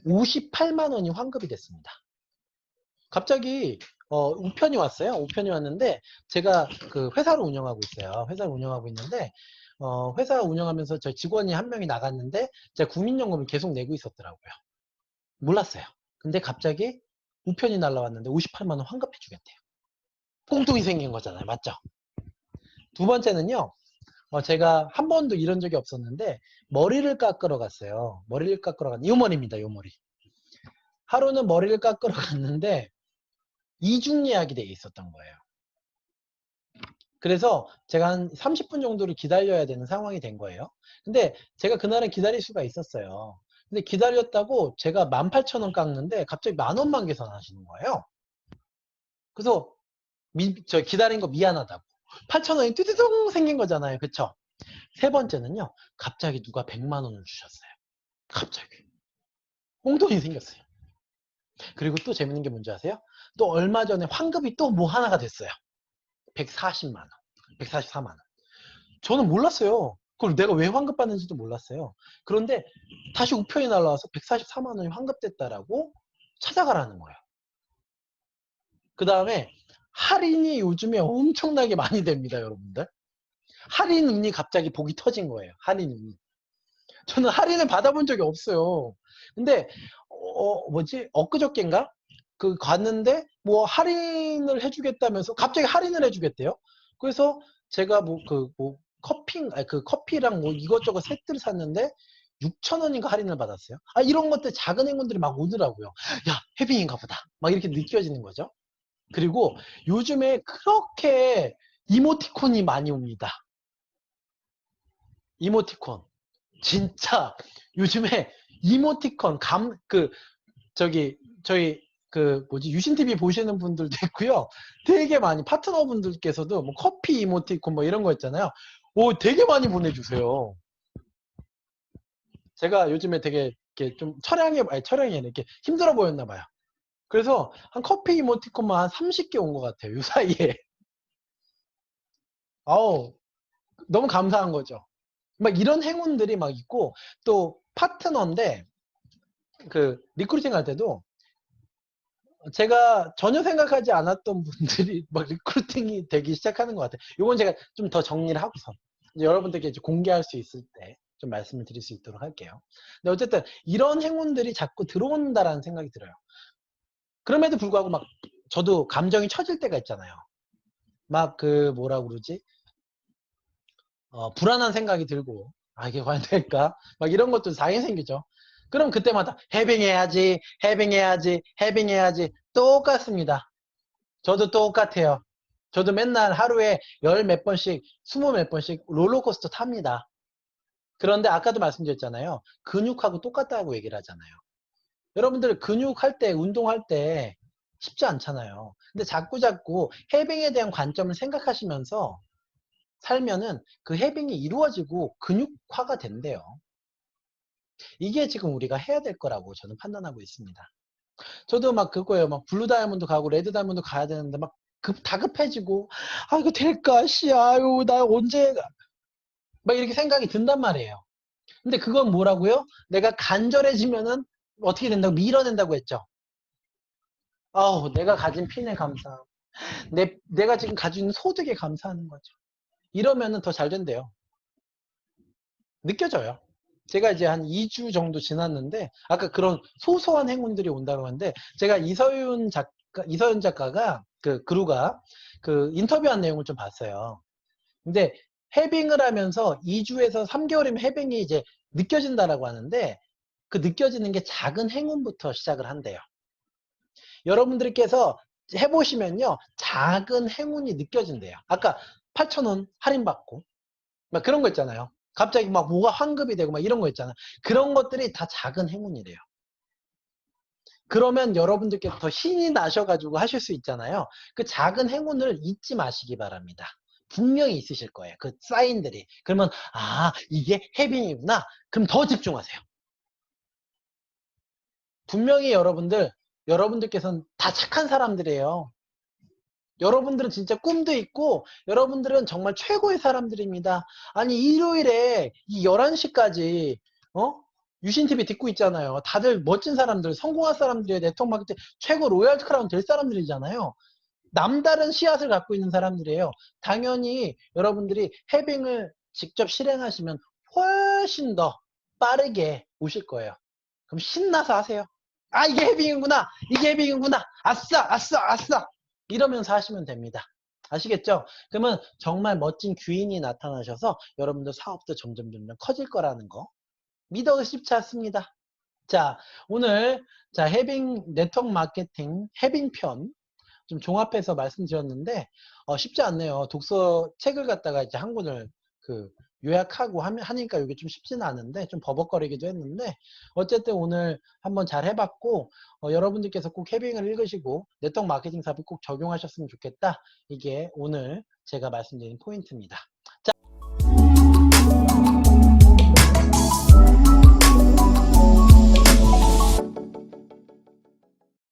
58만 원이 환급이 됐습니다. 갑자기 우편이 왔어요. 우편이 왔는데 제가 그 회사를 운영하고 있어요. 회사를 운영하고 있는데 회사 운영하면서 저 직원이 한 명이 나갔는데 제가 국민연금을 계속 내고 있었더라고요. 몰랐어요. 근데 갑자기 우편이 날라왔는데 58만 원 환급해 주겠대요. 꽁통이 생긴 거잖아요. 맞죠? 두 번째는요. 제가 한 번도 이런 적이 없었는데 머리를 깎으러 갔어요. 머리를 깎으러 갔는데 요 머리입니다. 요 머리. 하루는 머리를 깎으러 갔는데 이중 예약이 돼 있었던 거예요. 그래서 제가 한 30분 정도를 기다려야 되는 상황이 된 거예요. 근데 제가 그날은 기다릴 수가 있었어요. 근데 기다렸다고 제가 18,000원 깎는데 갑자기 10,000원만 계산하시는 거예요. 그래서 저 기다린 거 미안하다고. 8,000원이 뚜두둥 생긴 거잖아요. 그쵸? 세 번째는요. 갑자기 누가 100만 원을 주셨어요. 갑자기. 꽁돈이 생겼어요. 그리고 또 재밌는 게 뭔지 아세요? 또 얼마 전에 환급이 또 뭐 하나가 됐어요. 140만 원. 144만 원. 저는 몰랐어요. 그걸 내가 왜 환급받는지도 몰랐어요. 그런데 다시 우편이 날라와서 144만 원이 환급됐다라고 찾아가라는 거예요. 그 다음에 할인이 요즘에 엄청나게 많이 됩니다, 여러분들. 할인 운이 갑자기 복이 터진 거예요. 할인 운이. 저는 할인을 받아본 적이 없어요. 근데 엊그저께인가? 갔는데 뭐 할인을 해주겠다면서 갑자기 할인을 해주겠대요. 그래서 제가 커피랑 뭐 이것저것 세트를 샀는데 6,000원인가 할인을 받았어요. 이런 것들 작은 행운들이 막 오더라고요. 야, 해빙인가 보다. 막 이렇게 느껴지는 거죠. 그리고 요즘에 그렇게 이모티콘이 많이 옵니다. 이모티콘. 진짜 요즘에 이모티콘 저희 유신TV 보시는 분들도 있고요. 되게 많이 파트너분들께서도 뭐 커피 이모티콘 뭐 이런 거 있잖아요. 되게 많이 보내주세요. 제가 요즘에 되게 이렇게 좀 철량이 아니라 이렇게 힘들어 보였나 봐요. 그래서 한 커피 이모티콘만 한 30개 온 것 같아요. 요 사이에. 아우, 너무 감사한 거죠. 막 이런 행운들이 막 있고 또 파트너인데 리크루팅 할 때도 제가 전혀 생각하지 않았던 분들이 막 리크루팅이 되기 시작하는 것 같아요. 이건 제가 좀 더 정리를 하고서 이제 여러분들께 이제 공개할 수 있을 때 좀 말씀을 드릴 수 있도록 할게요. 근데 어쨌든 이런 행운들이 자꾸 들어온다라는 생각이 들어요. 그럼에도 불구하고 막 저도 감정이 처질 때가 있잖아요. 막 뭐라 그러지? 불안한 생각이 들고 이게 과연 될까? 막 이런 것도 당연히 생기죠. 그럼 그때마다 해빙해야지, 해빙해야지, 해빙해야지 똑같습니다. 저도 똑같아요. 저도 맨날 하루에 열 몇 번씩, 20 몇 번씩 롤러코스터 탑니다. 그런데 아까도 말씀드렸잖아요. 근육하고 똑같다고 얘기를 하잖아요. 여러분들 근육할 때, 운동할 때 쉽지 않잖아요. 근데 자꾸 해빙에 대한 관점을 생각하시면서 살면은 그 해빙이 이루어지고 근육화가 된대요. 이게 지금 우리가 해야 될 거라고 저는 판단하고 있습니다. 저도 막 그거예요. 막 블루 다이아몬드 가고 레드 다이아몬드 가야 되는데 막 다급해지고, 아, 이거 될까? 씨, 아유, 나 언제, 막 이렇게 생각이 든단 말이에요. 근데 그건 뭐라고요? 내가 간절해지면은 어떻게 된다고? 밀어낸다고 했죠. 아우, 내가 가진 핀에 감사하고, 내가 지금 가지고 있는 소득에 감사하는 거죠. 이러면은 더 잘 된대요. 느껴져요. 제가 이제 한 2주 정도 지났는데, 아까 그런 소소한 행운들이 온다고 하는데, 제가 이서윤 작가가, 그루가, 인터뷰한 내용을 좀 봤어요. 근데 해빙을 하면서 2주에서 3개월이면 해빙이 이제 느껴진다라고 하는데, 그 느껴지는 게 작은 행운부터 시작을 한대요. 여러분들께서 해보시면요, 작은 행운이 느껴진대요. 아까 8,000원 할인받고, 막 그런 거 있잖아요. 갑자기 막 뭐가 환급이 되고 막 이런 거 있잖아요. 그런 것들이 다 작은 행운이래요. 그러면 여러분들께서 더 신이 나셔가지고 하실 수 있잖아요. 그 작은 행운을 잊지 마시기 바랍니다. 분명히 있으실 거예요. 그 사인들이. 그러면, 아, 이게 해빙이구나. 그럼 더 집중하세요. 분명히 여러분들께서는 다 착한 사람들이에요. 여러분들은 진짜 꿈도 있고, 여러분들은 정말 최고의 사람들입니다. 아니, 일요일에 이 11시까지, 유신TV 듣고 있잖아요. 다들 멋진 사람들, 성공한 사람들이에요. 네트워크 마케팅 최고 로얄 크라운 될 사람들이잖아요. 남다른 씨앗을 갖고 있는 사람들이에요. 당연히 여러분들이 해빙을 직접 실행하시면 훨씬 더 빠르게 오실 거예요. 그럼 신나서 하세요. 아, 이게 해빙이구나. 이게 해빙이구나. 아싸, 아싸, 아싸. 이러면서 하시면 됩니다. 아시겠죠? 그러면 정말 멋진 귀인이 나타나셔서 여러분들 사업도 점점 커질 거라는 거 믿어 의심치 않습니다. 자, 오늘 해빙 네트워크 마케팅 해빙 편 좀 종합해서 말씀드렸는데 쉽지 않네요. 독서 책을 갖다가 이제 한 권을 요약하고 하니까 이게 좀 쉽지는 않은데 좀 버벅거리기도 했는데 어쨌든 오늘 한번 잘 해봤고 여러분들께서 꼭 해빙을 읽으시고 네트워크 마케팅 사업을 꼭 적용하셨으면 좋겠다. 이게 오늘 제가 말씀드린 포인트입니다.